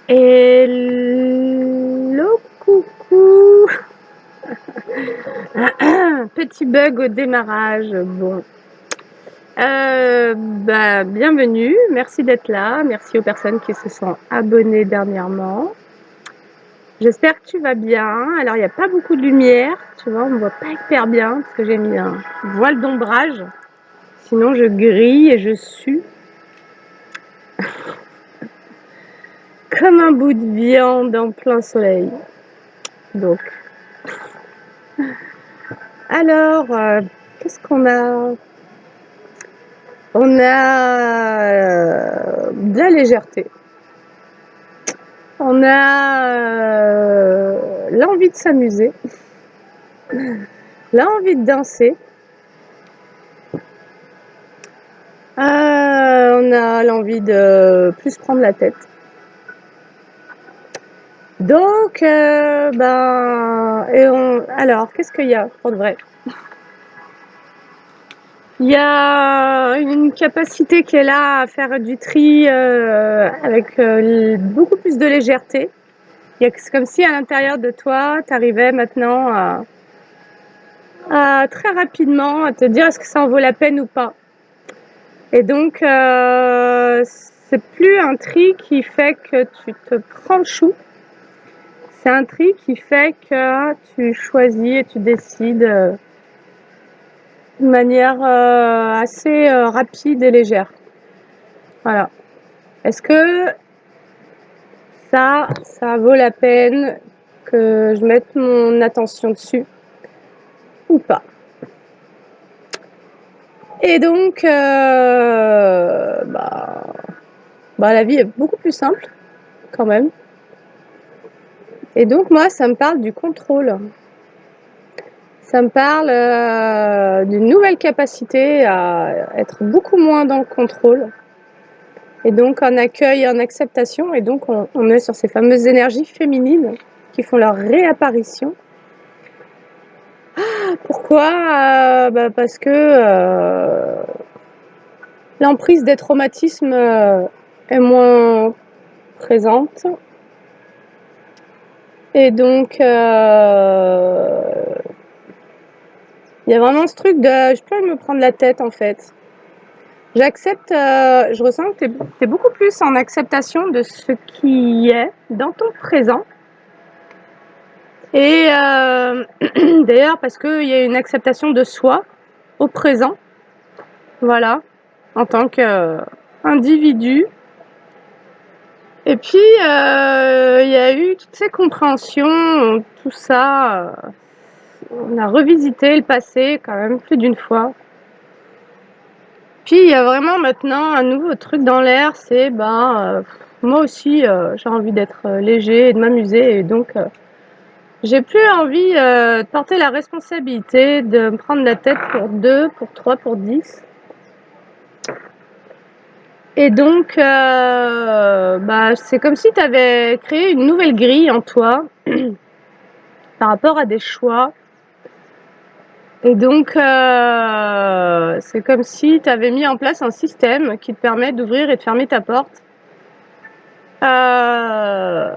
Hello, coucou. Petit bug au démarrage. Bon, bienvenue. Merci d'être là. Merci aux personnes qui se sont abonnées dernièrement. J'espère que tu vas bien. Alors, il n'y a pas beaucoup de lumière, tu vois, on ne voit pas hyper bien parce que j'ai mis un voile d'ombrage. Sinon, je grille et je sue comme un bout de viande en plein soleil. Donc, alors, qu'est-ce qu'on a? On a de la légèreté. On a l'envie de s'amuser, l'envie de danser. On a l'envie de plus prendre la tête. Donc, alors, qu'est-ce qu'il y a pour de vrai? Il y a une capacité qui est là à faire du tri avec beaucoup plus de légèreté. C'est comme si à l'intérieur de toi, tu arrivais maintenant à très rapidement à te dire est-ce que ça en vaut la peine ou pas. Et donc, c'est plus un tri qui fait que tu te prends le chou. C'est un tri qui fait que tu choisis et tu décides de manière assez rapide et légère. Voilà. Est-ce que ça vaut la peine que je mette mon attention dessus ou pas? Et donc, la vie est beaucoup plus simple quand même. Et donc moi, ça me parle du contrôle. Ça me parle d'une nouvelle capacité à être beaucoup moins dans le contrôle. Et donc en accueil, en acceptation. Et donc on est sur ces fameuses énergies féminines qui font leur réapparition. Pourquoi? Parce que l'emprise des traumatismes est moins présente. Et donc, il y a vraiment ce truc de je peux me prendre la tête en fait. J'accepte, je ressens que tu es beaucoup plus en acceptation de ce qui est dans ton présent. Et d'ailleurs, parce qu'il y a une acceptation de soi au présent, voilà, en tant qu'individu. Et puis, il y a eu toutes ces compréhensions, tout ça. On a revisité le passé quand même plus d'une fois. Puis il y a vraiment maintenant un nouveau truc dans l'air, c'est moi aussi j'ai envie d'être léger et de m'amuser et donc j'ai plus envie de porter la responsabilité de me prendre la tête pour 2, pour 3, pour 10. Et donc c'est comme si tu avais créé une nouvelle grille en toi par rapport à des choix. Et donc, c'est comme si tu avais mis en place un système qui te permet d'ouvrir et de fermer ta porte de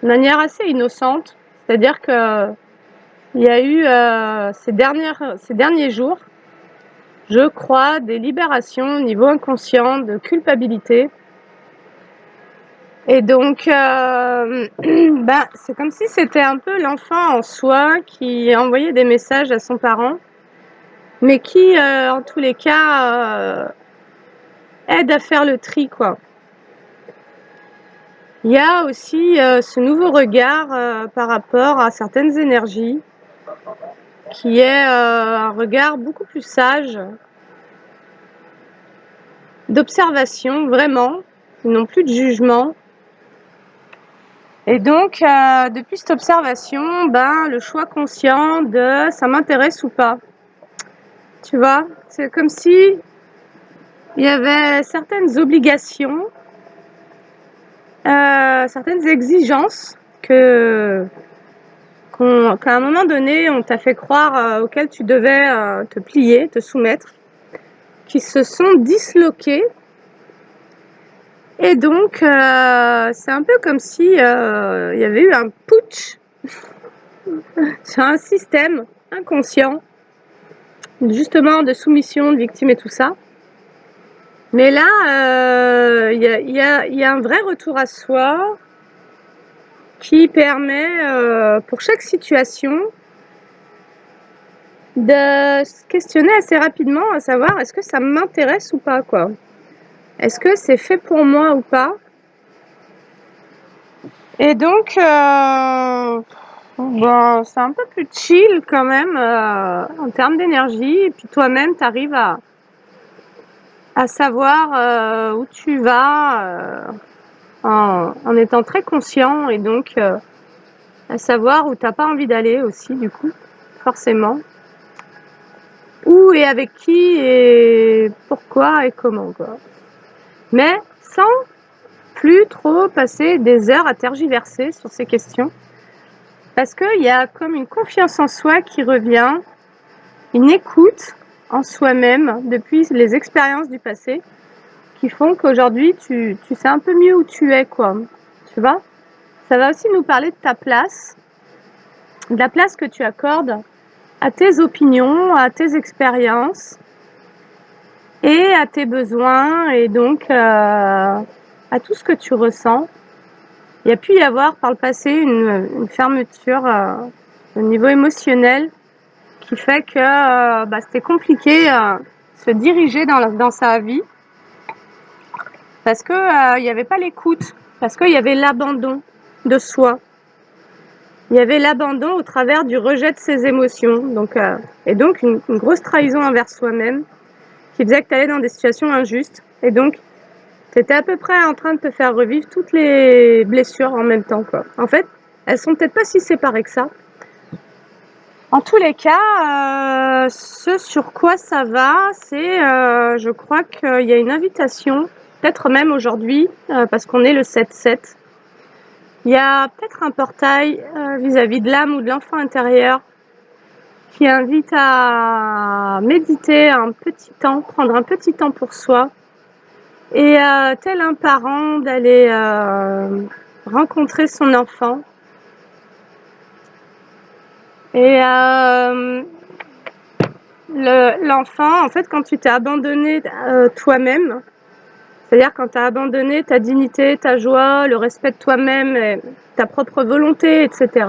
manière assez innocente. C'est-à-dire que il y a eu ces derniers jours, je crois, des libérations au niveau inconscient de culpabilité. Et donc, c'est comme si c'était un peu l'enfant en soi qui envoyait des messages à son parent, mais qui, en tous les cas, aide à faire le tri, quoi. Il y a aussi ce nouveau regard par rapport à certaines énergies, qui est un regard beaucoup plus sage, d'observation, vraiment, non plus de jugement. Et donc, depuis cette observation, le choix conscient de ça m'intéresse ou pas. Tu vois, c'est comme si il y avait certaines obligations, certaines exigences qu'à un moment donné, on t'a fait croire auxquelles tu devais te plier, te soumettre, qui se sont disloquées Et donc, c'est un peu comme si il y avait eu un putsch sur un système inconscient, justement de soumission, de victime et tout ça. Mais là, il y a un vrai retour à soi qui permet, pour chaque situation, de se questionner assez rapidement, à savoir est-ce que ça m'intéresse ou pas, quoi. Est-ce que c'est fait pour moi ou pas? Et donc, bon, c'est un peu plus chill quand même en termes d'énergie. Et puis toi-même, tu arrives à savoir où tu vas en étant très conscient et donc à savoir où t'as pas envie d'aller aussi, du coup, forcément. Où et avec qui et pourquoi et comment, quoi. Mais sans plus trop passer des heures à tergiverser sur ces questions. Parce qu'il y a comme une confiance en soi qui revient, une écoute en soi-même depuis les expériences du passé qui font qu'aujourd'hui tu sais un peu mieux où tu es, quoi. Tu vois? Ça va aussi nous parler de ta place, de la place que tu accordes à tes opinions, à tes expériences et à tes besoins et donc à tout ce que tu ressens. Il y a pu y avoir par le passé une fermeture au niveau émotionnel qui fait que c'était compliqué se diriger dans sa vie parce que il n'y avait pas l'écoute, parce qu'il y avait l'abandon de soi. Il y avait l'abandon au travers du rejet de ses émotions, donc, et donc une grosse trahison envers soi-même qui faisait que tu allais dans des situations injustes et donc tu étais à peu près en train de te faire revivre toutes les blessures en même temps, quoi. En fait, elles sont peut-être pas si séparées que ça. En tous les cas, ce sur quoi ça va, c'est, je crois qu'il y a une invitation, peut-être même aujourd'hui, parce qu'on est le 7-7. Il y a peut-être un portail vis-à-vis de l'âme ou de l'enfant intérieur qui invite à méditer un petit temps, prendre un petit temps pour soi et tel un parent d'aller rencontrer son enfant. Et l'enfant, en fait, quand tu t'es abandonné toi-même, c'est-à-dire quand tu as abandonné ta dignité, ta joie, le respect de toi-même, ta propre volonté, etc.,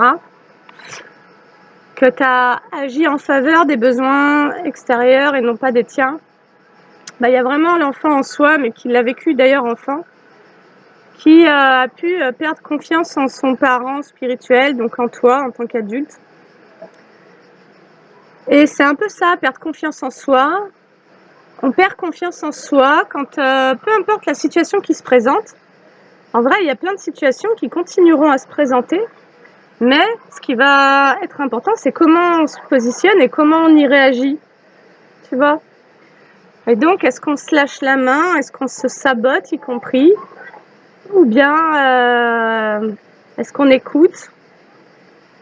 que tu as agi en faveur des besoins extérieurs et non pas des tiens, il y a vraiment l'enfant en soi, mais qui l'a vécu d'ailleurs enfant, qui a pu perdre confiance en son parent spirituel, donc en toi, en tant qu'adulte. Et c'est un peu ça, perdre confiance en soi. On perd confiance en soi quand, peu importe la situation qui se présente, en vrai, il y a plein de situations qui continueront à se présenter, mais ce qui va être important, c'est comment on se positionne et comment on y réagit, tu vois. Et donc, est-ce qu'on se lâche la main, est-ce qu'on se sabote, y compris, ou bien est-ce qu'on écoute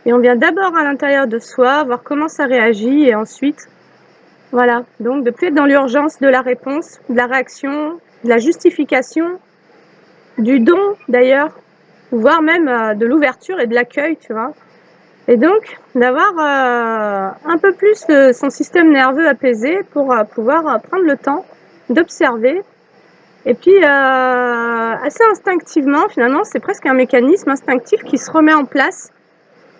et on vient d'abord à l'intérieur de soi, voir comment ça réagit, et ensuite, voilà. Donc, de plus être dans l'urgence de la réponse, de la réaction, de la justification, du don d'ailleurs, voire même de l'ouverture et de l'accueil, tu vois. Et donc, d'avoir un peu plus son système nerveux apaisé pour pouvoir prendre le temps d'observer. Et puis, assez instinctivement, finalement, c'est presque un mécanisme instinctif qui se remet en place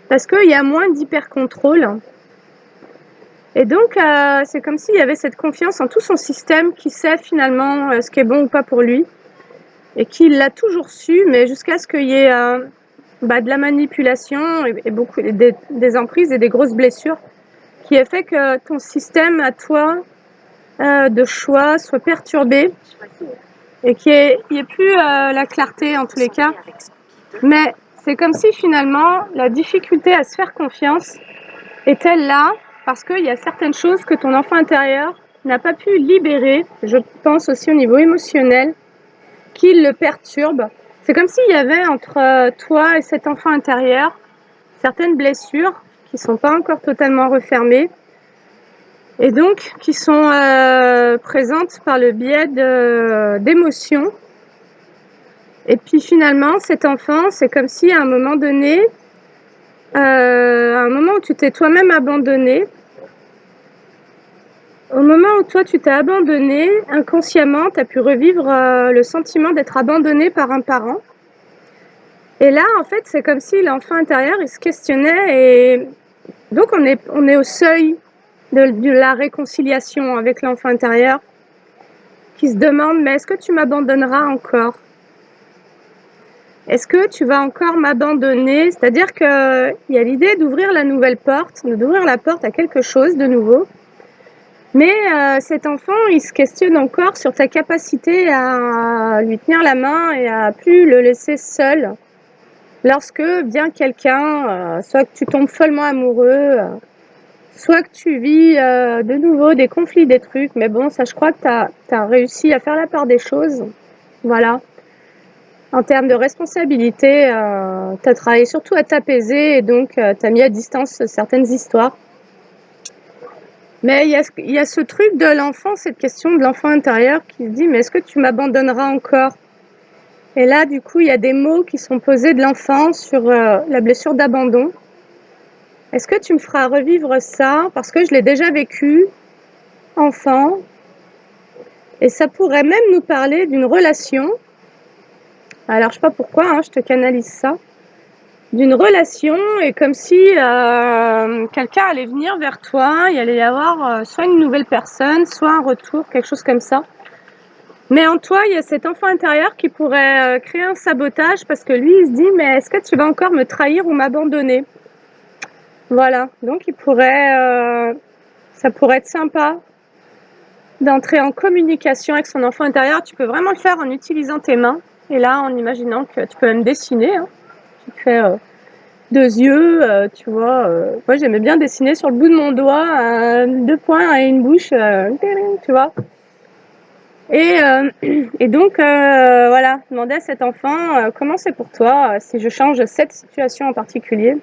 parce qu'il y a moins d'hyper-contrôle. Et donc, c'est comme s'il y avait cette confiance en tout son système qui sait finalement ce qui est bon ou pas pour lui et qui l'a toujours su, mais jusqu'à ce qu'il y ait de la manipulation et beaucoup des emprises et des grosses blessures qui a fait que ton système à toi de choix soit perturbé et qu'il n'y ait plus la clarté en tous les cas. Mais c'est comme si finalement la difficulté à se faire confiance est là parce qu'il y a certaines choses que ton enfant intérieur n'a pas pu libérer, je pense aussi au niveau émotionnel, qui le perturbe. C'est comme s'il y avait entre toi et cet enfant intérieur certaines blessures qui ne sont pas encore totalement refermées et donc qui sont présentes par le biais d'émotions Et puis finalement, cet enfant, c'est comme si à un moment donné, à un moment où tu t'es toi-même abandonné, au moment où toi tu t'es abandonné, inconsciemment, tu as pu revivre le sentiment d'être abandonné par un parent. Et là, en fait, c'est comme si l'enfant intérieur, il se questionnait et donc on est au seuil de la réconciliation avec l'enfant intérieur qui se demande, mais est-ce que tu m'abandonneras encore? Est-ce que tu vas encore m'abandonner? C'est-à-dire qu'il y a l'idée d'ouvrir la nouvelle porte, d'ouvrir la porte à quelque chose de nouveau. Mais cet enfant, il se questionne encore sur ta capacité à lui tenir la main et à plus le laisser seul. Lorsque vient quelqu'un, soit que tu tombes follement amoureux, soit que tu vis de nouveau des conflits, des trucs. Mais bon, ça, je crois que tu as réussi à faire la part des choses. Voilà. En termes de responsabilité, tu as travaillé surtout à t'apaiser et donc tu as mis à distance certaines histoires. Mais il y a ce truc de l'enfant, cette question de l'enfant intérieur qui se dit « mais est-ce que tu m'abandonneras encore ?» Et là, du coup, il y a des mots qui sont posés de l'enfant sur la blessure d'abandon. Est-ce que tu me feras revivre ça? Parce que je l'ai déjà vécu, enfant. Et ça pourrait même nous parler d'une relation. Alors, je sais pas pourquoi, hein, je te canalise ça. D'une relation, et comme si quelqu'un allait venir vers toi, il allait y avoir soit une nouvelle personne, soit un retour, quelque chose comme ça. Mais en toi, il y a cet enfant intérieur qui pourrait créer un sabotage parce que lui, il se dit « mais est-ce que tu vas encore me trahir ou m'abandonner ?» Voilà, donc ça pourrait être sympa d'entrer en communication avec son enfant intérieur. Tu peux vraiment le faire en utilisant tes mains. Et là, en imaginant que tu peux même dessiner. Hein. Tu fais 2 yeux, tu vois. Moi, j'aimais bien dessiner sur le bout de mon doigt 2 points et une bouche, tu vois. Et donc, voilà, demander à cet enfant comment c'est pour toi si je change cette situation en particulier.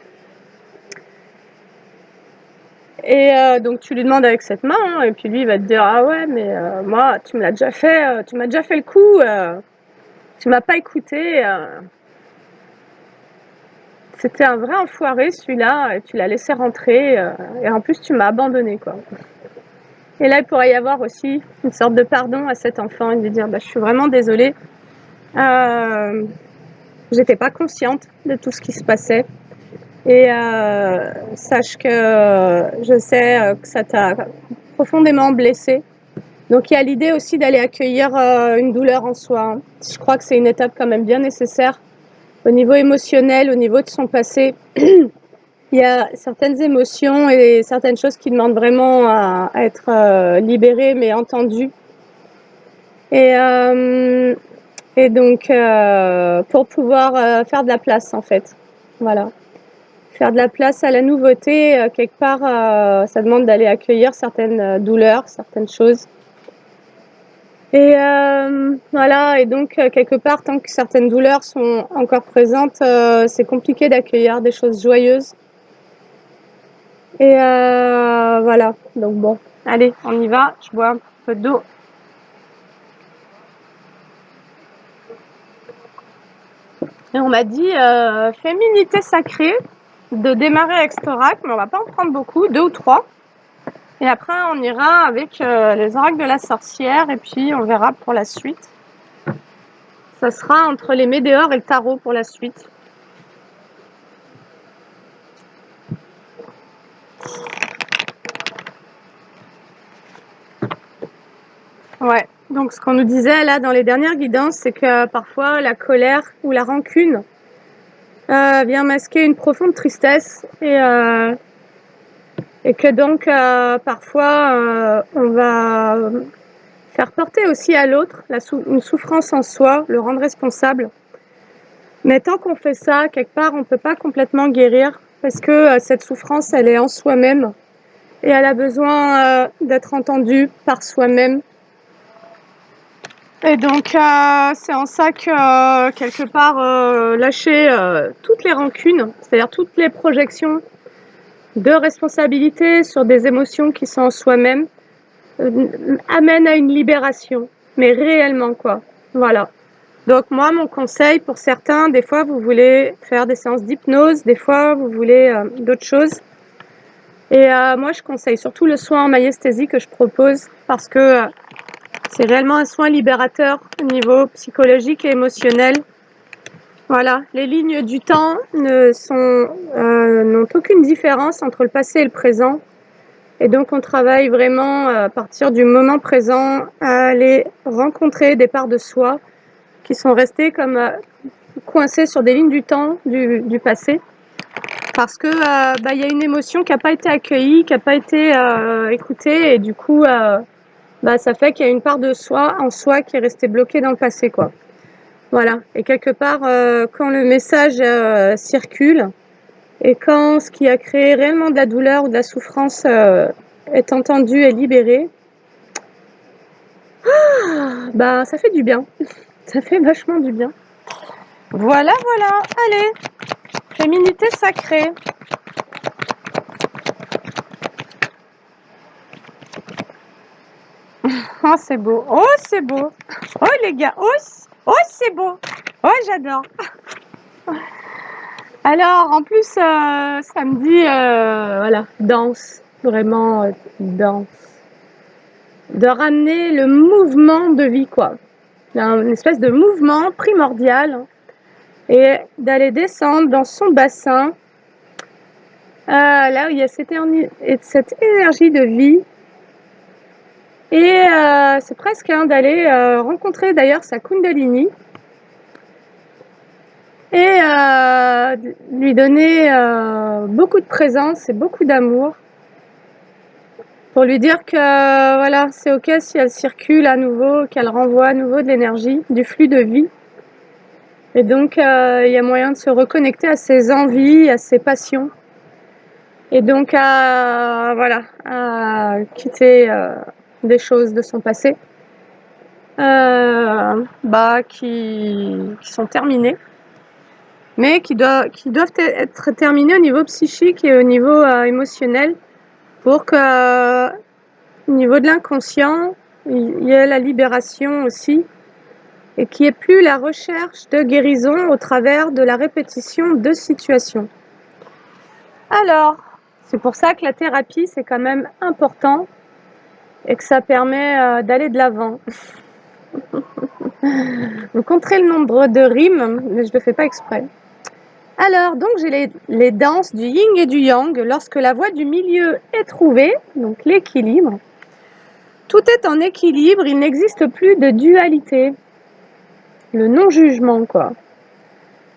Et donc tu lui demandes avec cette main, hein, et puis lui il va te dire ah ouais mais moi tu m'as déjà fait le coup, tu m'as pas écouté, c'était un vrai enfoiré celui-là, et tu l'as laissé rentrer, et en plus tu m'as abandonné quoi. Et là il pourrait y avoir aussi une sorte de pardon à cet enfant et lui dire bah, je suis vraiment désolée, j'étais pas consciente de tout ce qui se passait. Et sache que je sais que ça t'a profondément blessé. Donc il y a l'idée aussi d'aller accueillir une douleur en soi. Je crois que c'est une étape quand même bien nécessaire au niveau émotionnel, au niveau de son passé. Il y a certaines émotions et certaines choses qui demandent vraiment à être libérées mais entendues. Et donc pour pouvoir faire de la place en fait. Voilà. Faire de la place à la nouveauté, quelque part, ça demande d'aller accueillir certaines douleurs, certaines choses. Et voilà, et donc quelque part, tant que certaines douleurs sont encore présentes, c'est compliqué d'accueillir des choses joyeuses. Et voilà, donc bon, allez, on y va, je bois un peu d'eau. Et on m'a dit, féminité sacrée, de démarrer avec cet oracle, mais on va pas en prendre beaucoup, 2 ou 3. Et après, on ira avec les oracles de la sorcière, et puis on verra pour la suite. Ça sera entre les météores et le tarot pour la suite. Ouais, donc ce qu'on nous disait là dans les dernières guidances, c'est que parfois la colère ou la rancune vient masquer une profonde tristesse et que donc parfois on va faire porter aussi à l'autre une souffrance en soi, le rendre responsable. Mais tant qu'on fait ça, quelque part, on ne peut pas complètement guérir parce que cette souffrance, elle est en soi-même et elle a besoin d'être entendue par soi-même. Et donc, c'est en ça que, quelque part, lâcher toutes les rancunes, c'est-à-dire toutes les projections de responsabilité sur des émotions qui sont en soi-même, amène à une libération, mais réellement, quoi. Voilà. Donc moi, mon conseil pour certains, des fois vous voulez faire des séances d'hypnose, des fois vous voulez d'autres choses. Et moi, je conseille surtout le soin en myesthésie que je propose parce que c'est réellement un soin libérateur au niveau psychologique et émotionnel. Voilà, les lignes du temps n'ont aucune différence entre le passé et le présent. Et donc, on travaille vraiment à partir du moment présent à aller rencontrer des parts de soi qui sont restées comme coincées sur des lignes du temps du passé. Parce que y a une émotion qui n'a pas été accueillie, qui n'a pas été écoutée. Et du coup, ça fait qu'il y a une part de soi en soi qui est restée bloquée dans le passé, quoi. Voilà. Et quelque part, quand le message circule et quand ce qui a créé réellement de la douleur ou de la souffrance est entendu et libéré, ça fait du bien. Ça fait vachement du bien. Voilà, voilà. Allez, féminité sacrée. Oh, c'est beau. Oh, c'est beau. Oh, les gars. Oh, c'est beau. Oh, j'adore. Alors, en plus, samedi, voilà, danse. Vraiment, danse. De ramener le mouvement de vie, quoi. Une espèce de mouvement primordial. Et d'aller descendre dans son bassin. Là où il y a cette énergie de vie. Et c'est presque d'aller rencontrer d'ailleurs sa Kundalini. Et lui donner beaucoup de présence et beaucoup d'amour pour lui dire que voilà, c'est ok si elle circule à nouveau, qu'elle renvoie à nouveau de l'énergie, du flux de vie. Et donc il y a moyen de se reconnecter à ses envies, à ses passions. Et donc à quitter des choses de son passé qui sont terminées. Mais qui doivent être terminés au niveau psychique et au niveau émotionnel pour que, au niveau de l'inconscient, il y ait la libération aussi et qu'il n'y ait plus la recherche de guérison au travers de la répétition de situations. Alors, c'est pour ça que la thérapie, c'est quand même important et que ça permet d'aller de l'avant. Vous compterez le nombre de rimes, mais je ne le fais pas exprès. Alors, donc j'ai les danses du yin et du yang. Lorsque la voie du milieu est trouvée, donc l'équilibre, tout est en équilibre, il n'existe plus de dualité. Le non-jugement, quoi.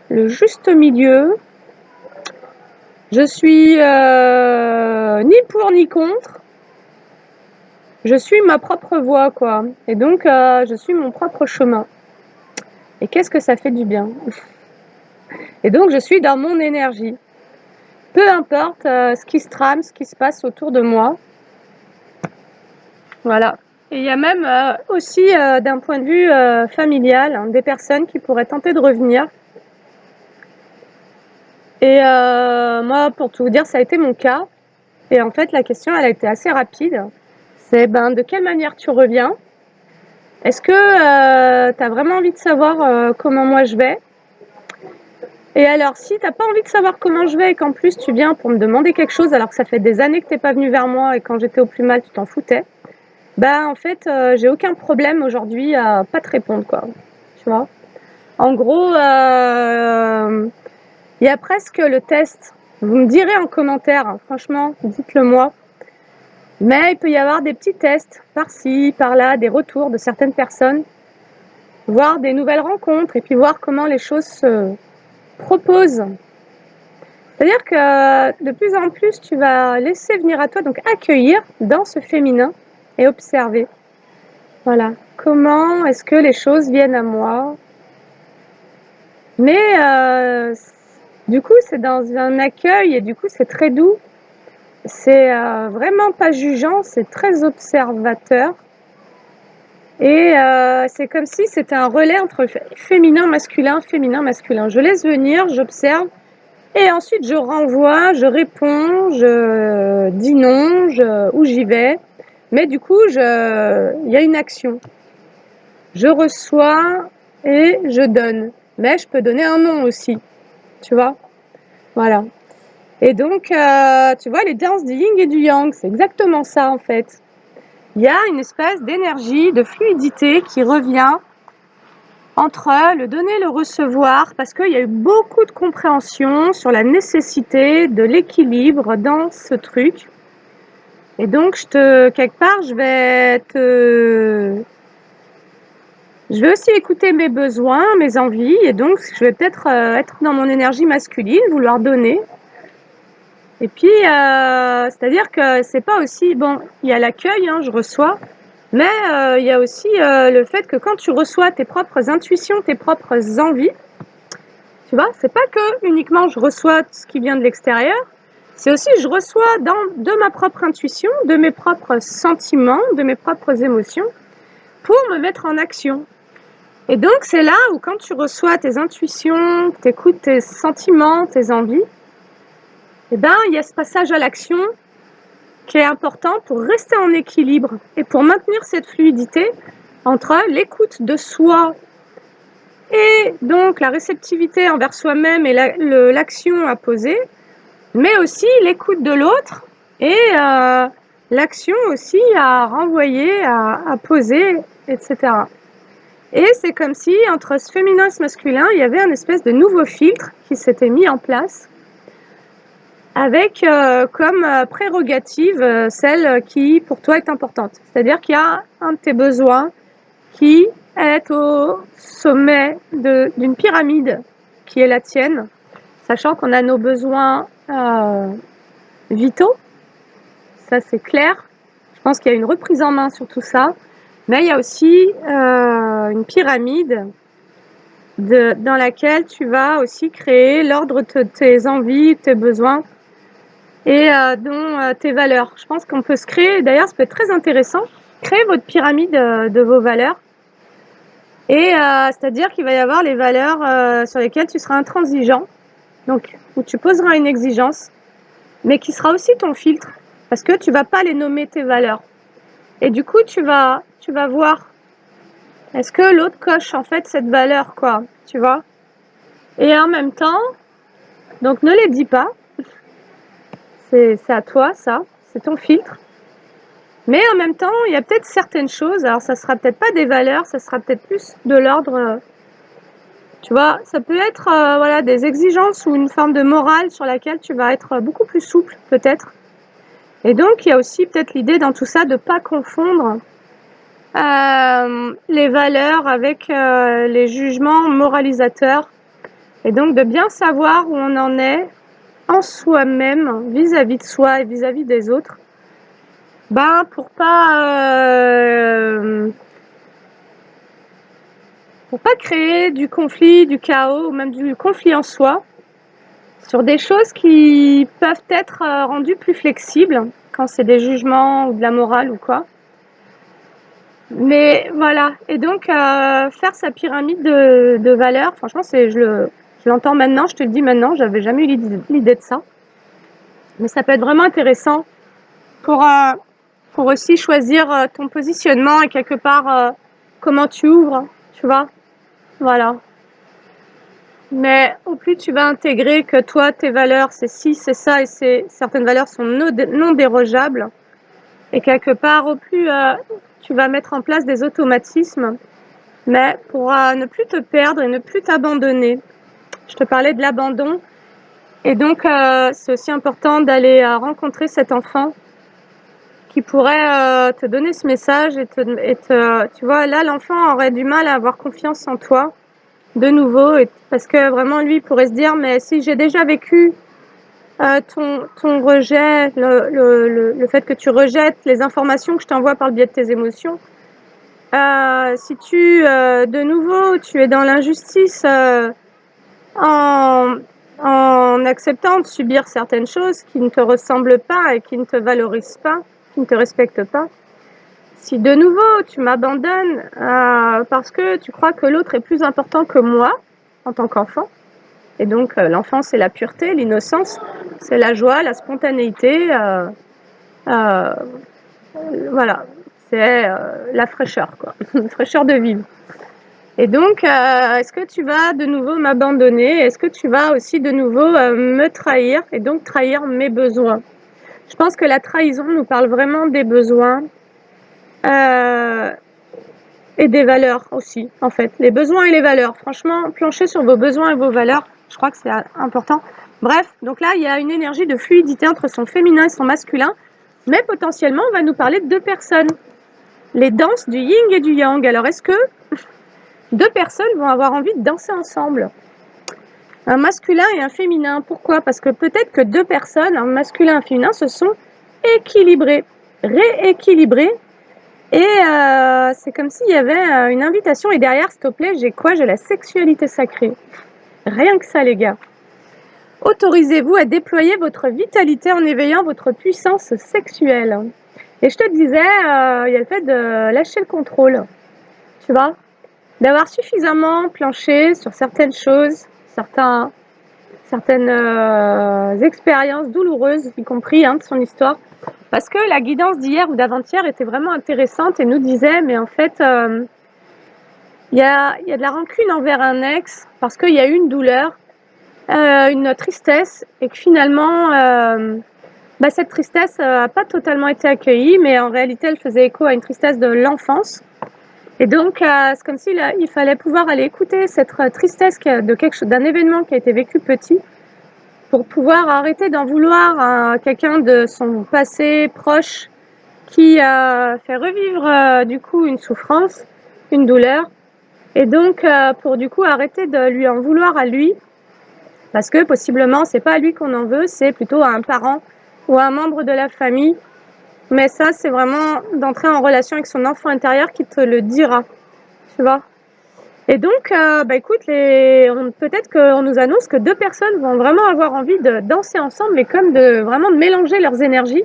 Le juste milieu. Je suis ni pour ni contre. Je suis ma propre voie, quoi. Et donc, je suis mon propre chemin. Et qu'est-ce que ça fait du bien. Et donc, je suis dans mon énergie. Peu importe ce qui se trame, ce qui se passe autour de moi. Voilà. Et il y a même aussi, d'un point de vue familial, des personnes qui pourraient tenter de revenir. Et moi, pour tout vous dire, ça a été mon cas. Et en fait, la question, elle a été assez rapide. C'est de quelle manière tu reviens? Est-ce que tu as vraiment envie de savoir comment moi je vais? Et alors, si tu n'as pas envie de savoir comment je vais et qu'en plus tu viens pour me demander quelque chose alors que ça fait des années que tu n'es pas venu vers moi et quand j'étais au plus mal, tu t'en foutais, en fait, j'ai aucun problème aujourd'hui à pas te répondre, quoi. Tu vois? En gros, il y a presque le test. Vous me direz en commentaire, hein, franchement, dites-le moi. Mais il peut y avoir des petits tests par-ci, par-là, des retours de certaines personnes, voir des nouvelles rencontres et puis voir comment les choses se proposent. C'est-à-dire que de plus en plus, tu vas laisser venir à toi, donc accueillir dans ce féminin et observer. Voilà. Comment est-ce que les choses viennent à moi? Mais du coup, c'est dans un accueil et du coup, c'est très doux. C'est vraiment pas jugeant, c'est très observateur. Et c'est comme si c'était un relais entre féminin, masculin, féminin, masculin. Je laisse venir, j'observe. Et ensuite, je renvoie, je réponds, je dis non, où j'y vais. Mais du coup, il y a une action. Je reçois et je donne. Mais je peux donner un nom aussi, tu vois? Voilà. Et donc, tu vois, les danses du yin et du yang, c'est exactement ça en fait. Il y a une espèce d'énergie, de fluidité qui revient entre le donner et le recevoir, parce qu'il y a eu beaucoup de compréhension sur la nécessité de l'équilibre dans ce truc. Et donc, quelque part, je vais aussi écouter mes besoins, mes envies, et donc je vais peut-être être dans mon énergie masculine, vouloir donner. Et puis, c'est-à-dire que c'est pas aussi... Bon, il y a l'accueil, hein, je reçois, mais il y a aussi le fait que quand tu reçois tes propres intuitions, tes propres envies, tu vois, c'est pas que uniquement je reçois ce qui vient de l'extérieur, c'est aussi je reçois de ma propre intuition, de mes propres sentiments, de mes propres émotions, pour me mettre en action. Et donc c'est là où quand tu reçois tes intuitions, tu écoutes tes sentiments, tes envies, eh ben il y a ce passage à l'action qui est important pour rester en équilibre et pour maintenir cette fluidité entre l'écoute de soi et donc la réceptivité envers soi-même et l'action à poser, mais aussi l'écoute de l'autre et l'action aussi à renvoyer, à poser, etc. Et c'est comme si entre ce féminin et ce masculin, il y avait un espèce de nouveau filtre qui s'était mis en place avec comme prérogative celle qui pour toi est importante. C'est-à-dire qu'il y a un de tes besoins qui est au sommet d'une pyramide qui est la tienne, sachant qu'on a nos besoins vitaux, ça c'est clair. Je pense qu'il y a une reprise en main sur tout ça, mais il y a aussi une pyramide dans laquelle tu vas aussi créer l'ordre de tes envies, tes besoins et dont tes valeurs. Je pense qu'on peut se créer, d'ailleurs ça peut être très intéressant, créer votre pyramide de vos valeurs. Et c'est-à-dire qu'il va y avoir les valeurs sur lesquelles tu seras intransigeant, donc où tu poseras une exigence, mais qui sera aussi ton filtre, parce que tu vas pas les nommer tes valeurs. Et du coup, tu vas voir, est-ce que l'autre coche en fait cette valeur, quoi, tu vois? Et en même temps, donc ne les dis pas, c'est à toi ça, c'est ton filtre. Mais en même temps, il y a peut-être certaines choses, alors ça sera peut-être pas des valeurs, ça sera peut-être plus de l'ordre... Tu vois, ça peut être voilà, des exigences ou une forme de morale sur laquelle tu vas être beaucoup plus souple, peut-être. Et donc, il y a aussi peut-être l'idée dans tout ça de ne pas confondre les valeurs avec les jugements moralisateurs. Et donc, de bien savoir où on en est en soi-même, vis-à-vis de soi et vis-à-vis des autres, ben, pour pas créer du conflit, du chaos, ou même du conflit en soi, sur des choses qui peuvent être rendues plus flexibles quand c'est des jugements ou de la morale ou quoi. Mais voilà, et donc faire sa pyramide de valeurs, franchement, je l'entends maintenant, je te le dis maintenant, j'avais jamais eu l'idée de ça. Mais ça peut être vraiment intéressant pour aussi choisir ton positionnement et quelque part comment tu ouvres, tu vois. Voilà. Mais au plus tu vas intégrer que toi, tes valeurs, c'est ci, c'est ça, et certaines valeurs sont non dérogeables, et quelque part, au plus tu vas mettre en place des automatismes, mais pour ne plus te perdre et ne plus t'abandonner. Je te parlais de l'abandon, et donc c'est aussi important d'aller rencontrer cet enfant qui pourrait te donner ce message tu vois, là, l'enfant aurait du mal à avoir confiance en toi, de nouveau, parce que vraiment lui pourrait se dire mais si j'ai déjà vécu ton rejet, le fait que tu rejettes les informations que je t'envoie par le biais de tes émotions, si de nouveau tu es dans l'injustice en acceptant de subir certaines choses qui ne te ressemblent pas et qui ne te valorisent pas, qui ne te respectent pas, si de nouveau tu m'abandonnes parce que tu crois que l'autre est plus important que moi en tant qu'enfant, et donc l'enfance c'est la pureté, l'innocence, c'est la joie, la spontanéité, voilà, c'est la fraîcheur, quoi, une fraîcheur de vivre. Et donc, est-ce que tu vas de nouveau m'abandonner? Est-ce que tu vas aussi de nouveau me trahir et donc trahir mes besoins? Je pense que la trahison nous parle vraiment des besoins et des valeurs aussi, en fait. Les besoins et les valeurs. Franchement, planchez sur vos besoins et vos valeurs. Je crois que c'est important. Bref, donc là, il y a une énergie de fluidité entre son féminin et son masculin. Mais potentiellement, on va nous parler de deux personnes. Les danses du yin et du yang. Alors, est-ce que deux personnes vont avoir envie de danser ensemble? Un masculin et un féminin. Pourquoi? Parce que peut-être que deux personnes, un masculin et un féminin, se sont équilibrés, rééquilibrés. Et c'est comme s'il y avait une invitation. Et derrière, s'il te plaît, j'ai quoi? J'ai la sexualité sacrée. Rien que ça, les gars. Autorisez-vous à déployer votre vitalité en éveillant votre puissance sexuelle. Et je te disais, il y a le fait de lâcher le contrôle. Tu vois? D'avoir suffisamment planché sur certaines choses, certaines expériences douloureuses, y compris de son histoire. Parce que la guidance d'hier ou d'avant-hier était vraiment intéressante et nous disait, mais en fait, il y a de la rancune envers un ex parce qu'il y a eu une douleur, une tristesse, et que finalement, cette tristesse n'a pas totalement été accueillie, mais en réalité, elle faisait écho à une tristesse de l'enfance. Et donc, c'est comme s'il fallait pouvoir aller écouter cette tristesse d'un événement qui a été vécu petit, pour pouvoir arrêter d'en vouloir à quelqu'un de son passé proche qui fait revivre du coup une souffrance, une douleur, et donc pour du coup arrêter de lui en vouloir à lui, parce que possiblement c'est pas à lui qu'on en veut, c'est plutôt à un parent ou à un membre de la famille. Mais ça, c'est vraiment d'entrer en relation avec son enfant intérieur qui te le dira, tu vois. Et donc, écoute, peut-être qu'on nous annonce que deux personnes vont vraiment avoir envie de danser ensemble, mais comme vraiment de mélanger leurs énergies.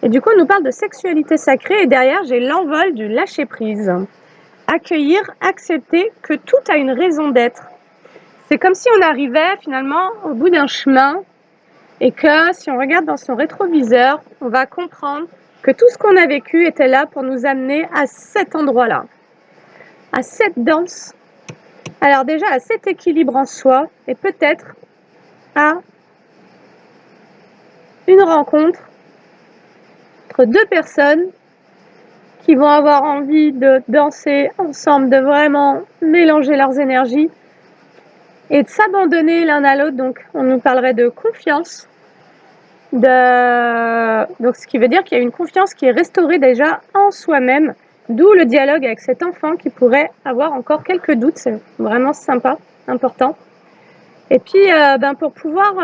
Et du coup, on nous parle de sexualité sacrée, et derrière, j'ai l'envol du lâcher-prise. Accueillir, accepter que tout a une raison d'être. C'est comme si on arrivait finalement au bout d'un chemin, et que si on regarde dans son rétroviseur, on va comprendre que tout ce qu'on a vécu était là pour nous amener à cet endroit-là, à cette danse. Alors déjà, à cet équilibre en soi, et peut-être à une rencontre entre deux personnes qui vont avoir envie de danser ensemble, de vraiment mélanger leurs énergies et de s'abandonner l'un à l'autre. Donc on nous parlerait de confiance, donc ce qui veut dire qu'il y a une confiance qui est restaurée déjà en soi-même, d'où le dialogue avec cet enfant qui pourrait avoir encore quelques doutes. C'est vraiment sympa, important. Et puis, pour pouvoir,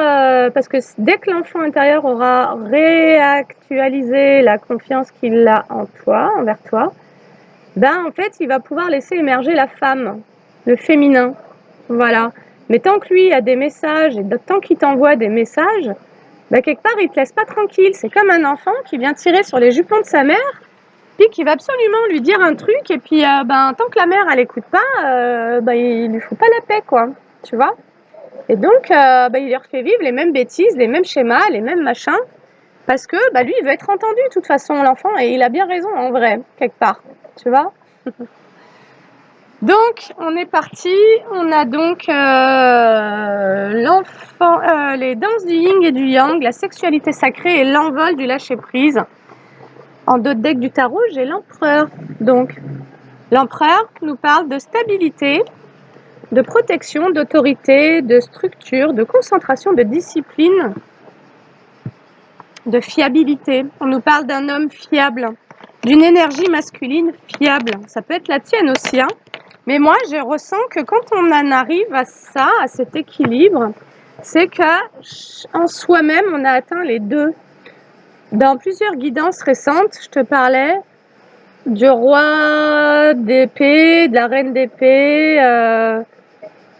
parce que dès que l'enfant intérieur aura réactualisé la confiance qu'il a en toi, envers toi, en fait, il va pouvoir laisser émerger la femme, le féminin, voilà. Mais tant que lui a des messages, et tant qu'il t'envoie des messages, quelque part, il te laisse pas tranquille. C'est comme un enfant qui vient tirer sur les jupons de sa mère, puis qui va absolument lui dire un truc, et puis, tant que la mère, elle écoute pas, il lui fout pas la paix, quoi, tu vois. Et donc, il leur fait vivre les mêmes bêtises, les mêmes schémas, les mêmes machins, parce que lui, il veut être entendu de toute façon, l'enfant, et il a bien raison en vrai, quelque part, tu vois. Donc, on est parti, on a donc l'enfant, les danses du yin et du yang, la sexualité sacrée et l'envol du lâcher-prise. En d'autres decks du tarot, j'ai l'empereur. Donc, l'empereur nous parle de stabilité, de protection, d'autorité, de structure, de concentration, de discipline, de fiabilité. On nous parle d'un homme fiable, d'une énergie masculine fiable. Ça peut être la tienne aussi, hein. Mais moi, je ressens que quand on en arrive à ça, à cet équilibre, c'est qu'en soi-même, on a atteint les deux. Dans plusieurs guidances récentes, je te parlais du roi d'épée, de la reine d'épée,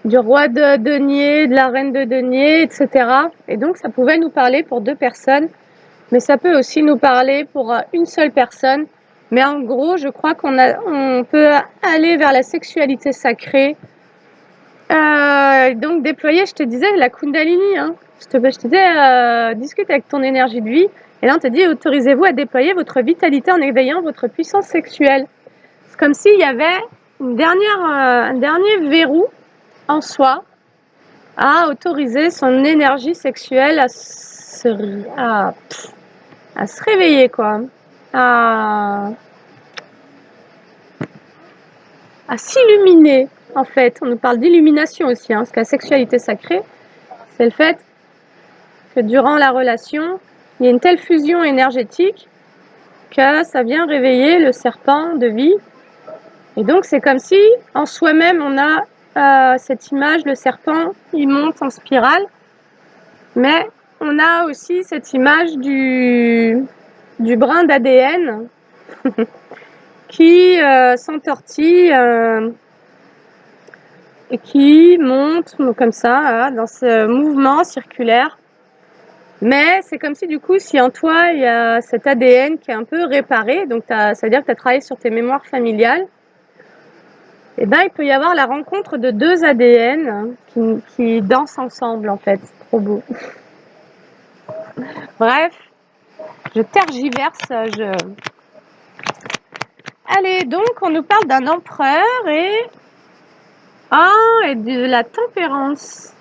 du roi de denier, de la reine de denier, etc. Et donc, ça pouvait nous parler pour deux personnes, mais ça peut aussi nous parler pour une seule personne. Mais en gros, je crois qu'on peut aller vers la sexualité sacrée. Donc, déployer, je te disais, la Kundalini. Hein. Je te disais, discute avec ton énergie de vie. Et là, on te dit, autorisez-vous à déployer votre vitalité en éveillant votre puissance sexuelle. C'est comme s'il y avait un dernier verrou en soi à autoriser son énergie sexuelle à se réveiller, quoi. À s'illuminer, en fait. On nous parle d'illumination aussi, hein, parce que la sexualité sacrée, c'est le fait que durant la relation, il y a une telle fusion énergétique que ça vient réveiller le serpent de vie. Et donc, c'est comme si, en soi-même, on a cette image, le serpent, il monte en spirale, mais on a aussi cette image du brin d'ADN qui s'entortille et qui monte comme ça, dans ce mouvement circulaire. Mais c'est comme si du coup, si en toi, il y a cet ADN qui est un peu réparé, donc ça veut dire que tu as travaillé sur tes mémoires familiales, et ben il peut y avoir la rencontre de deux ADN qui dansent ensemble, en fait. C'est trop beau. Bref, je tergiverse, Allez, donc on nous parle d'un empereur et de la tempérance,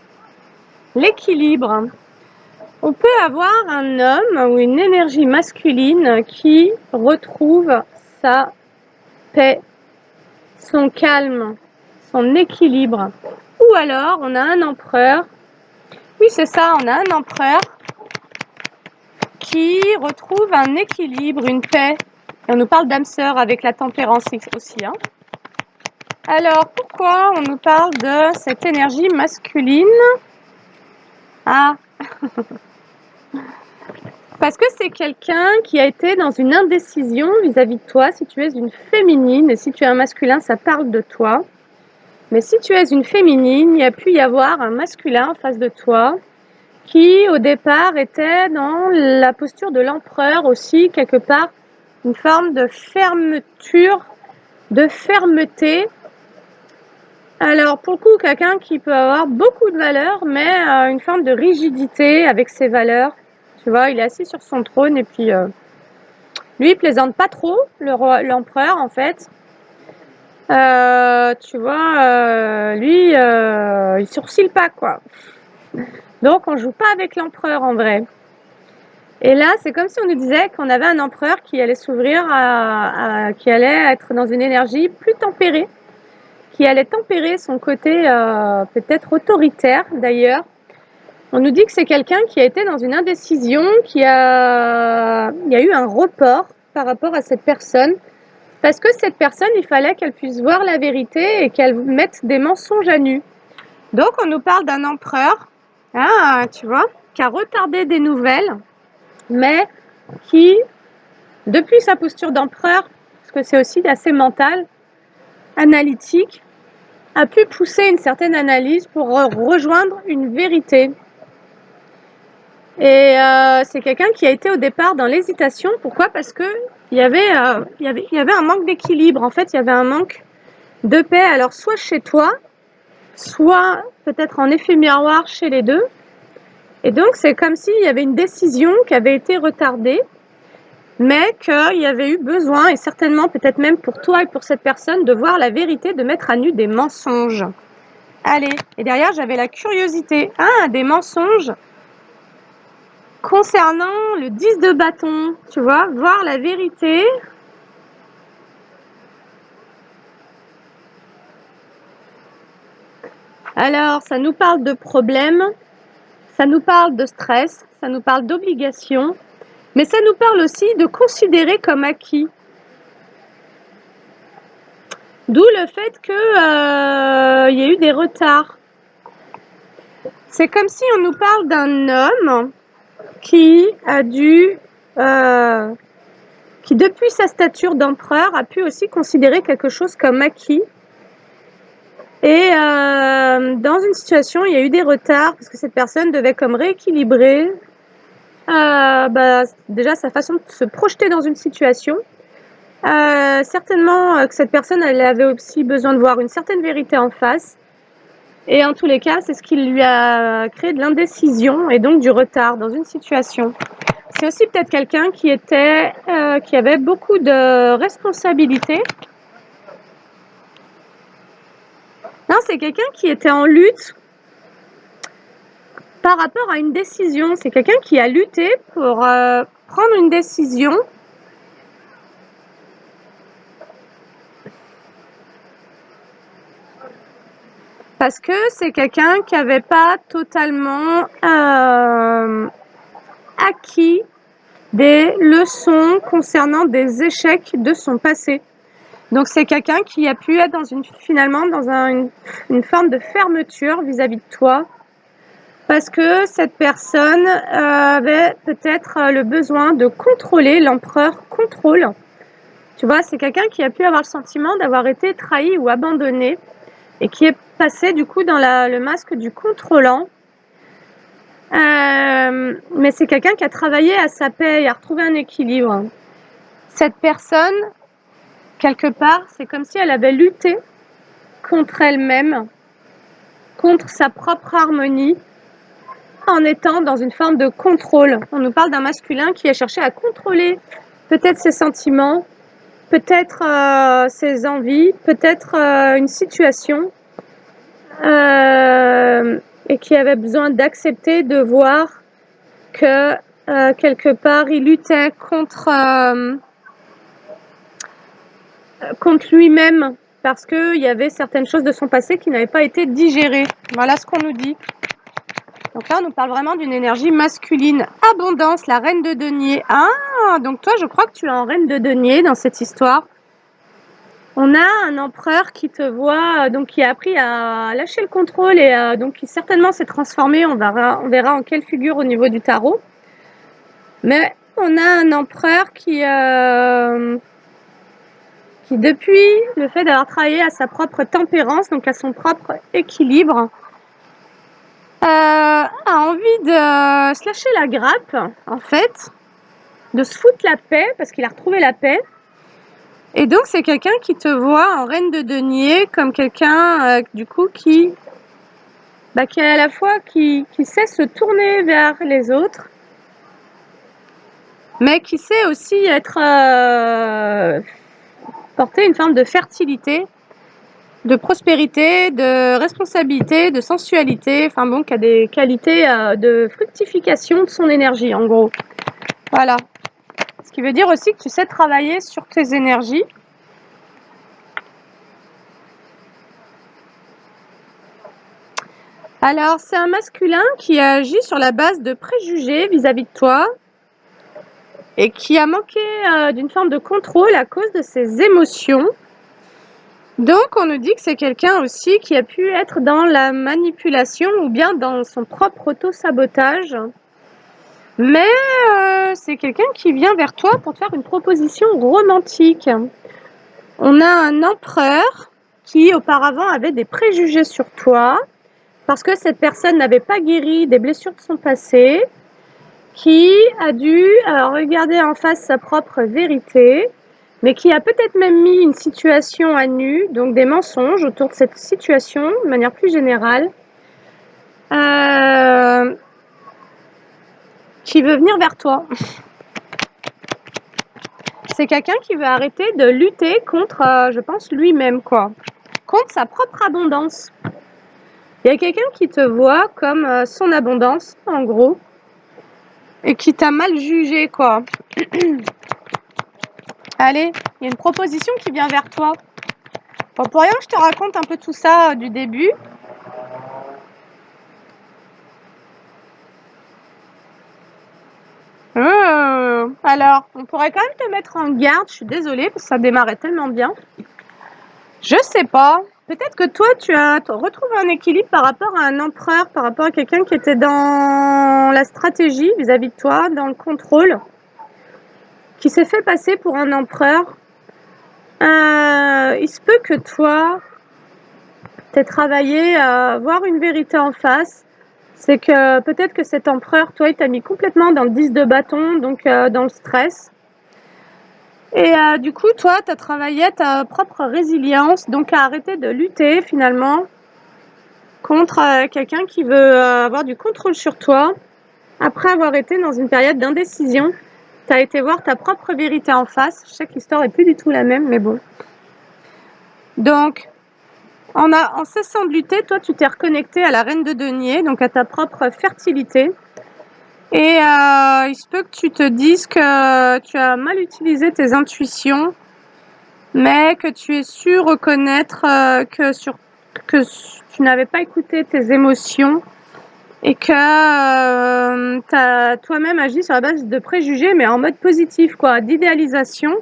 l'équilibre. On peut avoir un homme ou une énergie masculine qui retrouve sa paix, son calme, son équilibre. Ou alors, on a un empereur, oui c'est ça, on a un empereur qui retrouve un équilibre, une paix. Et on nous parle d'âme sœur avec la tempérance aussi. Hein. Alors, pourquoi on nous parle de cette énergie masculine? Ah Parce que c'est quelqu'un qui a été dans une indécision vis-à-vis de toi. Si tu es une féminine, et si tu es un masculin, ça parle de toi. Mais si tu es une féminine, il y a pu y avoir un masculin en face de toi qui, au départ, était dans la posture de l'empereur aussi, quelque part, une forme de fermeture, de fermeté. Alors, pour le coup, quelqu'un qui peut avoir beaucoup de valeurs, mais une forme de rigidité avec ses valeurs. Tu vois, il est assis sur son trône et puis lui, il plaisante pas trop, l'empereur, en fait. Tu vois, lui, il sourcille pas, quoi. Donc, on joue pas avec l'empereur, en vrai. Et là, c'est comme si on nous disait qu'on avait un empereur qui allait s'ouvrir, qui allait être dans une énergie plus tempérée, qui allait tempérer son côté peut-être autoritaire, d'ailleurs. On nous dit que c'est quelqu'un qui a été dans une indécision, il y a eu un report par rapport à cette personne, parce que cette personne, il fallait qu'elle puisse voir la vérité et qu'elle mette des mensonges à nu. Donc, on nous parle d'un empereur, tu vois, qui a retardé des nouvelles, mais qui, depuis sa posture d'empereur, parce que c'est aussi assez mental, analytique, a pu pousser une certaine analyse pour rejoindre une vérité. Et c'est quelqu'un qui a été au départ dans l'hésitation. Pourquoi? Parce que il y avait un manque d'équilibre. En fait, il y avait un manque de paix. Alors, soit chez toi, soit peut-être en effet miroir chez les deux. Et donc, c'est comme s'il y avait une décision qui avait été retardée, mais qu'il y avait eu besoin, et certainement peut-être même pour toi et pour cette personne, de voir la vérité, de mettre à nu des mensonges. Allez, et derrière, j'avais la curiosité. Des mensonges concernant le 10 de bâton, tu vois, voir la vérité. Alors, ça nous parle de problèmes, ça nous parle de stress, ça nous parle d'obligation, mais ça nous parle aussi de considérer comme acquis. D'où le fait qu'il y a eu des retards. C'est comme si on nous parle d'un homme qui a dû, qui depuis sa stature d'empereur a pu aussi considérer quelque chose comme acquis. Et dans une situation, il y a eu des retards parce que cette personne devait comme rééquilibrer déjà sa façon de se projeter dans une situation. Certainement que cette personne, elle avait aussi besoin de voir une certaine vérité en face. Et en tous les cas, c'est ce qui lui a créé de l'indécision et donc du retard dans une situation. C'est aussi peut-être quelqu'un qui avait beaucoup de responsabilités Non, c'est quelqu'un qui était en lutte par rapport à une décision. C'est quelqu'un qui a lutté pour prendre une décision. Parce que c'est quelqu'un qui n'avait pas totalement acquis des leçons concernant des échecs de son passé. Donc c'est quelqu'un qui a pu être finalement dans une forme de fermeture vis-à-vis de toi, parce que cette personne avait peut-être le besoin de contrôler, l'empereur contrôle. Tu vois, c'est quelqu'un qui a pu avoir le sentiment d'avoir été trahi ou abandonné et qui est passé du coup dans le masque du contrôlant. Mais c'est quelqu'un qui a travaillé à sa paix et a retrouvé un équilibre. Cette personne, quelque part, c'est comme si elle avait lutté contre elle-même, contre sa propre harmonie, en étant dans une forme de contrôle. On nous parle d'un masculin qui a cherché à contrôler peut-être ses sentiments, peut-être ses envies, peut-être une situation, et qui avait besoin d'accepter de voir que quelque part il luttait contre lui-même, parce qu'il y avait certaines choses de son passé qui n'avaient pas été digérées. Voilà ce qu'on nous dit. Donc là, on nous parle vraiment d'une énergie masculine. Abondance, la reine de denier. Ah, donc toi, je crois que tu es en reine de denier dans cette histoire. On a un empereur qui te voit, donc qui a appris à lâcher le contrôle et donc qui certainement s'est transformé. On verra en quelle figure au niveau du tarot. Mais on a un empereur qui depuis le fait d'avoir travaillé à sa propre tempérance, donc à son propre équilibre, a envie de se lâcher la grappe, en fait, de se foutre la paix, parce qu'il a retrouvé la paix. Et donc, c'est quelqu'un qui te voit en reine de denier, comme quelqu'un, du coup, qui est à la fois, qui sait se tourner vers les autres, mais qui sait aussi porter une forme de fertilité, de prospérité, de responsabilité, de sensualité, enfin bon, qui a des qualités de fructification de son énergie, en gros. Voilà. Ce qui veut dire aussi que tu sais travailler sur tes énergies. Alors, c'est un masculin qui agit sur la base de préjugés vis-à-vis de toi et qui a manqué d'une forme de contrôle à cause de ses émotions. Donc, on nous dit que c'est quelqu'un aussi qui a pu être dans la manipulation ou bien dans son propre auto-sabotage. Mais c'est quelqu'un qui vient vers toi pour te faire une proposition romantique. On a un empereur qui auparavant avait des préjugés sur toi parce que cette personne n'avait pas guéri des blessures de son passé, qui a dû regarder en face sa propre vérité, mais qui a peut-être même mis une situation à nu, donc des mensonges autour de cette situation de manière plus générale, qui veut venir vers toi. C'est quelqu'un qui veut arrêter de lutter contre, je pense, lui-même, quoi. Contre sa propre abondance. Il y a quelqu'un qui te voit comme son abondance, en gros, et qui t'a mal jugé, quoi. Allez, il y a une proposition qui vient vers toi. Bon, pour rien que je te raconte un peu tout ça du début. Alors, on pourrait quand même te mettre en garde, je suis désolée, parce que ça démarrait tellement bien. Je sais pas. Peut-être que toi, tu retrouves un équilibre par rapport à un empereur, par rapport à quelqu'un qui était dans la stratégie vis-à-vis de toi, dans le contrôle, qui s'est fait passer pour un empereur. Il se peut que toi, t'aies travaillé à voir une vérité en face. C'est que peut-être que cet empereur, toi, il t'a mis complètement dans le 10 de bâton, donc dans le stress. Et du coup, toi, tu as travaillé ta propre résilience, donc à arrêter de lutter finalement contre quelqu'un qui veut avoir du contrôle sur toi. Après avoir été dans une période d'indécision, tu as été voir ta propre vérité en face. Je sais que l'histoire n'est plus du tout la même, mais bon. Donc, En cessant de lutter, toi, tu t'es reconnecté à la reine de denier, donc à ta propre fertilité. Et il se peut que tu te dises que tu as mal utilisé tes intuitions, mais que tu es su reconnaître que tu n'avais pas écouté tes émotions et que tu as toi-même agi sur la base de préjugés, mais en mode positif, quoi, d'idéalisation.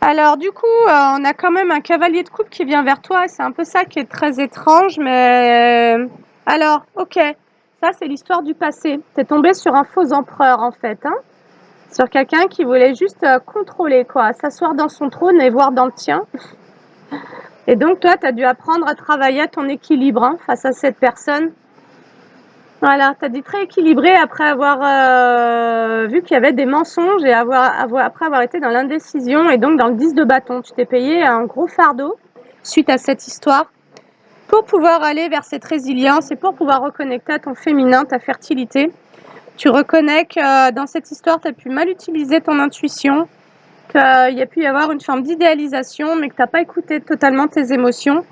Alors du coup, on a quand même un cavalier de coupe qui vient vers toi, c'est un peu ça qui est très étrange, mais alors, OK, ça c'est l'histoire du passé. Tu es tombée sur un faux empereur en fait, hein, sur quelqu'un qui voulait juste contrôler, quoi, s'asseoir dans son trône et voir dans le tien. Et donc toi, tu as dû apprendre à travailler à ton équilibre hein, face à cette personne. Voilà, tu as dit très équilibré après avoir vu qu'il y avait des mensonges et après avoir été dans l'indécision et donc dans le 10 de bâton. Tu t'es payé un gros fardeau suite à cette histoire pour pouvoir aller vers cette résilience et pour pouvoir reconnecter à ton féminin, ta fertilité. Tu reconnais que dans cette histoire, tu as pu mal utiliser ton intuition, qu'il y a pu y avoir une forme d'idéalisation, mais que tu n'as pas écouté totalement tes émotions.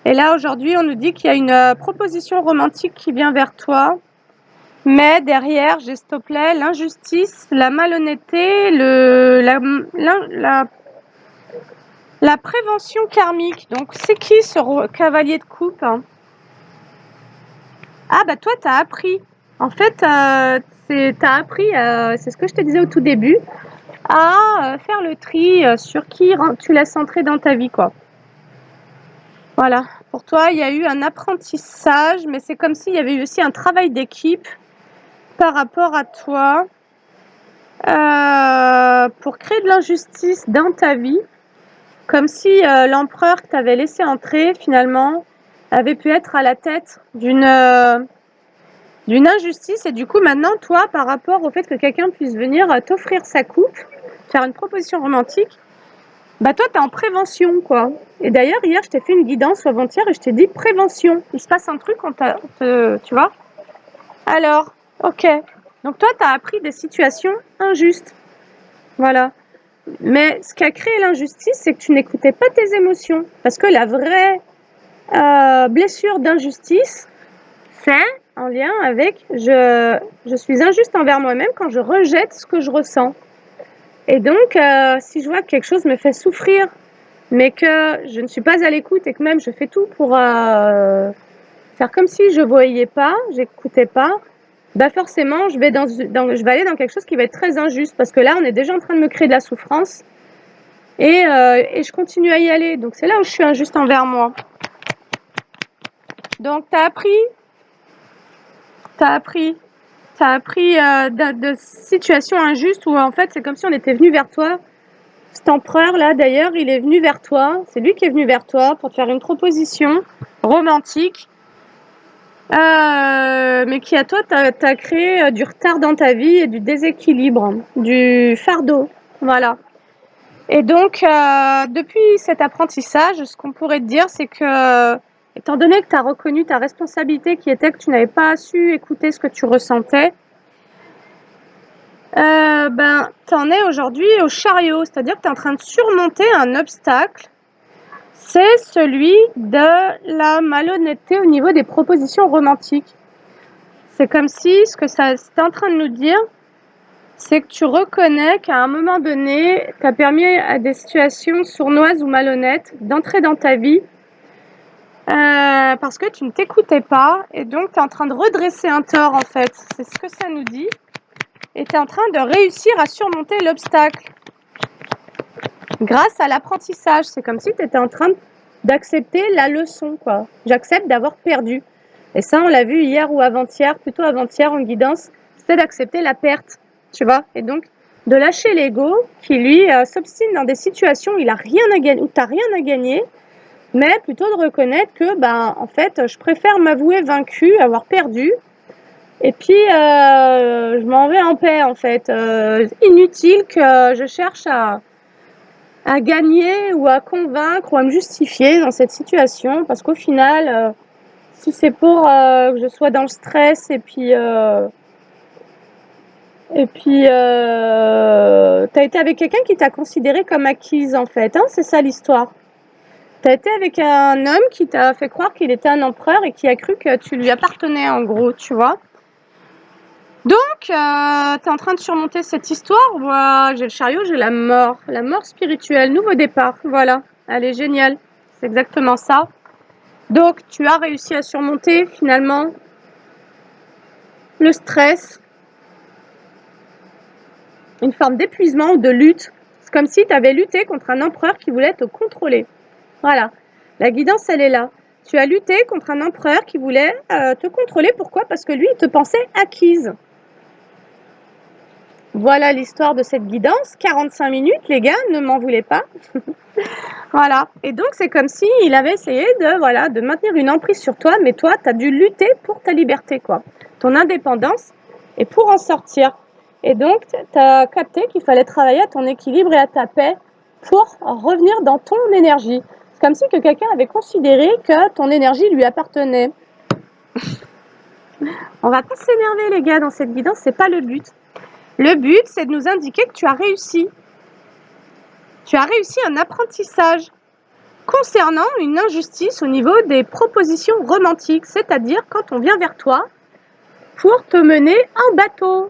Et là, aujourd'hui, on nous dit qu'il y a une proposition romantique qui vient vers toi. Mais derrière, j'ai, s'il te plaît, l'injustice, la malhonnêteté, la prévention karmique. Donc, c'est qui ce cavalier de coupe hein? Ah, bah toi, t'as appris. En fait, t'as appris, c'est ce que je te disais au tout début, à faire le tri sur qui tu laisses entrer dans ta vie, quoi. Voilà. Pour toi, il y a eu un apprentissage, mais c'est comme s'il y avait eu aussi un travail d'équipe par rapport à toi. Pour créer de l'injustice dans ta vie, comme si l'empereur que tu avais laissé entrer, finalement, avait pu être à la tête d'une injustice. Et du coup, maintenant, toi, par rapport au fait que quelqu'un puisse venir t'offrir sa coupe, faire une proposition romantique, bah toi, tu es en prévention, quoi. Et d'ailleurs, hier, je t'ai fait une guidance, ou avant-hier, et je t'ai dit prévention. Il se passe un truc, tu vois. Alors, ok. Donc toi, tu as appris des situations injustes. Voilà. Mais ce qui a créé l'injustice, c'est que tu n'écoutais pas tes émotions. Parce que la vraie blessure d'injustice, c'est en lien avec je suis injuste envers moi-même quand je rejette ce que je ressens. Et donc, si je vois que quelque chose me fait souffrir, mais que je ne suis pas à l'écoute et que même je fais tout pour faire comme si je ne voyais pas, j'écoutais pas, bah forcément, je vais aller dans quelque chose qui va être très injuste. Parce que là, on est déjà en train de me créer de la souffrance. Et je continue à y aller. Donc c'est là où je suis injuste envers moi. Donc t'as appris de situations injustes où en fait c'est comme si on était venu vers toi. Cet empereur là d'ailleurs, il est venu vers toi. C'est lui qui est venu vers toi pour te faire une proposition romantique. Mais qui à toi t'as créé du retard dans ta vie et du déséquilibre, du fardeau. Voilà. Et donc, depuis cet apprentissage, ce qu'on pourrait te dire, c'est que, étant donné que tu as reconnu ta responsabilité qui était que tu n'avais pas su écouter ce que tu ressentais, ben, tu en es aujourd'hui au chariot, c'est-à-dire que tu es en train de surmonter un obstacle. C'est celui de la malhonnêteté au niveau des propositions romantiques. C'est comme si ce que c'est en train de nous dire, c'est que tu reconnais qu'à un moment donné, tu as permis à des situations sournoises ou malhonnêtes d'entrer dans ta vie parce que tu ne t'écoutais pas et donc tu es en train de redresser un tort en fait. C'est ce que ça nous dit. Et tu es en train de réussir à surmonter l'obstacle grâce à l'apprentissage. C'est comme si tu étais en train d'accepter la leçon, quoi. J'accepte d'avoir perdu. Et ça, on l'a vu hier ou avant-hier, plutôt avant-hier en guidance, c'était d'accepter la perte, tu vois. Et donc, de lâcher l'ego qui, lui, s'obstine dans des situations où il a rien à gagner, où tu n'as rien à gagner, mais plutôt de reconnaître que, ben, en fait, je préfère m'avouer vaincue, avoir perdu, et puis je m'en vais en paix, en fait. Inutile que je cherche à gagner ou à convaincre ou à me justifier dans cette situation, parce qu'au final, si c'est pour que je sois dans le stress et puis t'as été avec quelqu'un qui t'a considéré comme acquise en fait, hein, c'est ça l'histoire. Tu as été avec un homme qui t'a fait croire qu'il était un empereur et qui a cru que tu lui appartenais, en gros, tu vois. Donc, tu es en train de surmonter cette histoire. Voilà, j'ai le chariot, j'ai la mort spirituelle, nouveau départ. Voilà, elle est géniale. C'est exactement ça. Donc, tu as réussi à surmonter finalement le stress, une forme d'épuisement ou de lutte. C'est comme si tu avais lutté contre un empereur qui voulait te contrôler. Voilà, la guidance, elle est là. Tu as lutté contre un empereur qui voulait te contrôler. Pourquoi? Parce que lui, il te pensait acquise. Voilà l'histoire de cette guidance. 45 minutes, les gars, ne m'en voulez pas. Voilà. Et donc, c'est comme si il avait essayé de maintenir une emprise sur toi, mais toi, tu as dû lutter pour ta liberté, quoi. Ton indépendance, et pour en sortir. Et donc, tu as capté qu'il fallait travailler à ton équilibre et à ta paix pour revenir dans ton énergie. C'est comme si que quelqu'un avait considéré que ton énergie lui appartenait. On va pas s'énerver, les gars, dans cette guidance, c'est pas le but. Le but, c'est de nous indiquer que tu as réussi. Tu as réussi un apprentissage concernant une injustice au niveau des propositions romantiques, c'est-à-dire quand on vient vers toi pour te mener en bateau.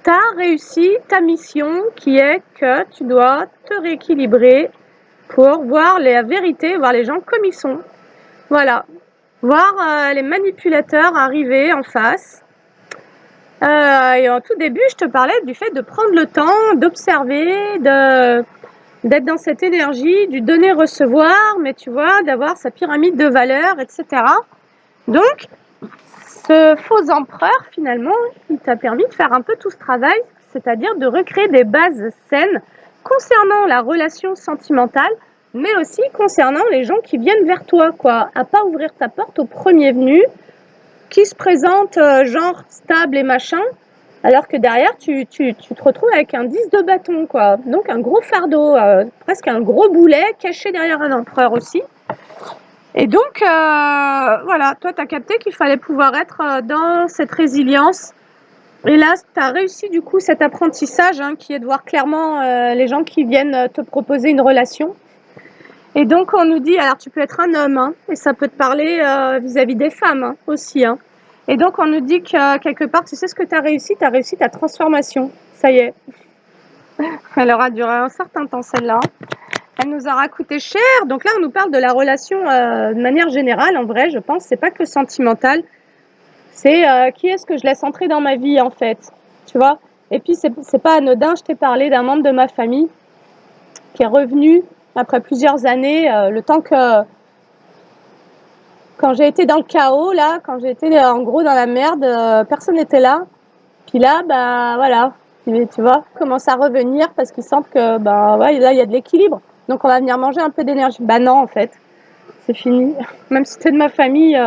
Tu as réussi ta mission qui est que tu dois te rééquilibrer pour voir la vérité, voir les gens comme ils sont. Voilà. Voir les manipulateurs arriver en face. Et en tout début, je te parlais du fait de prendre le temps, d'observer, d'être dans cette énergie, du donner-recevoir, mais tu vois, d'avoir sa pyramide de valeurs, etc. Donc, ce faux empereur, finalement, il t'a permis de faire un peu tout ce travail, c'est-à-dire de recréer des bases saines concernant la relation sentimentale, mais aussi concernant les gens qui viennent vers toi, quoi. À pas ouvrir ta porte au premier venu, qui se présente genre stable et machin, alors que derrière, tu te retrouves avec un 10 de bâton, quoi. Donc un gros fardeau, presque un gros boulet caché derrière un empereur aussi. Et donc, voilà, toi, tu as capté qu'il fallait pouvoir être dans cette résilience. Et là, tu as réussi du coup cet apprentissage qui est de voir clairement les gens qui viennent te proposer une relation. Et donc, on nous dit, alors tu peux être un homme, et ça peut te parler vis-à-vis des femmes aussi. Et donc, on nous dit que quelque part, tu sais ce que tu as réussi ta transformation. Ça y est. Elle aura duré un certain temps, celle-là. Elle nous aura coûté cher. Donc là, on nous parle de la relation de manière générale. En vrai, je pense, c'est pas que sentimental. C'est qui est-ce que je laisse entrer dans ma vie, en fait. Tu vois? Et puis, c'est pas anodin. Je t'ai parlé d'un membre de ma famille qui est revenu après plusieurs années, le temps que quand j'ai été dans le chaos, là, quand j'ai été en gros dans la merde, personne n'était là. Puis là, bah voilà, tu vois, commence à revenir parce qu'ils sentent que bah ouais, là il y a de l'équilibre. Donc on va venir manger un peu d'énergie. Bah non, en fait, c'est fini. Même si t'es de ma famille,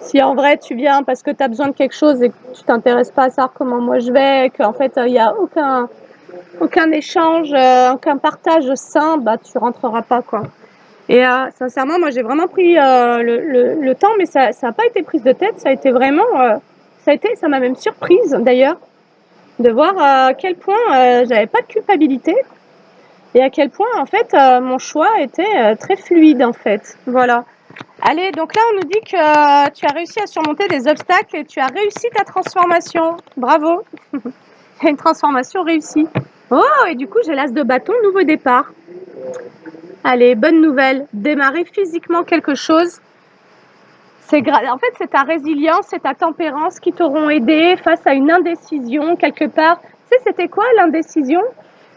si en vrai tu viens parce que tu as besoin de quelque chose et que tu t'intéresses pas à savoir comment moi je vais, qu'en fait il y a aucun échange, aucun partage sain, bah tu rentreras pas, quoi. Et sincèrement, moi j'ai vraiment pris le temps, mais ça a pas été prise de tête, ça a été vraiment, ça m'a même surprise d'ailleurs, de voir à quel point j'avais pas de culpabilité et à quel point en fait mon choix était très fluide en fait. Voilà. Allez, donc là on nous dit que tu as réussi à surmonter des obstacles et tu as réussi ta transformation. Bravo. Une transformation réussie. Oh, et du coup j'ai l'as de bâton, nouveau départ. Allez, bonne nouvelle, démarrer physiquement quelque chose. En fait, c'est ta résilience, c'est ta tempérance qui t'auront aidé face à une indécision quelque part. Tu sais, c'était quoi l'indécision?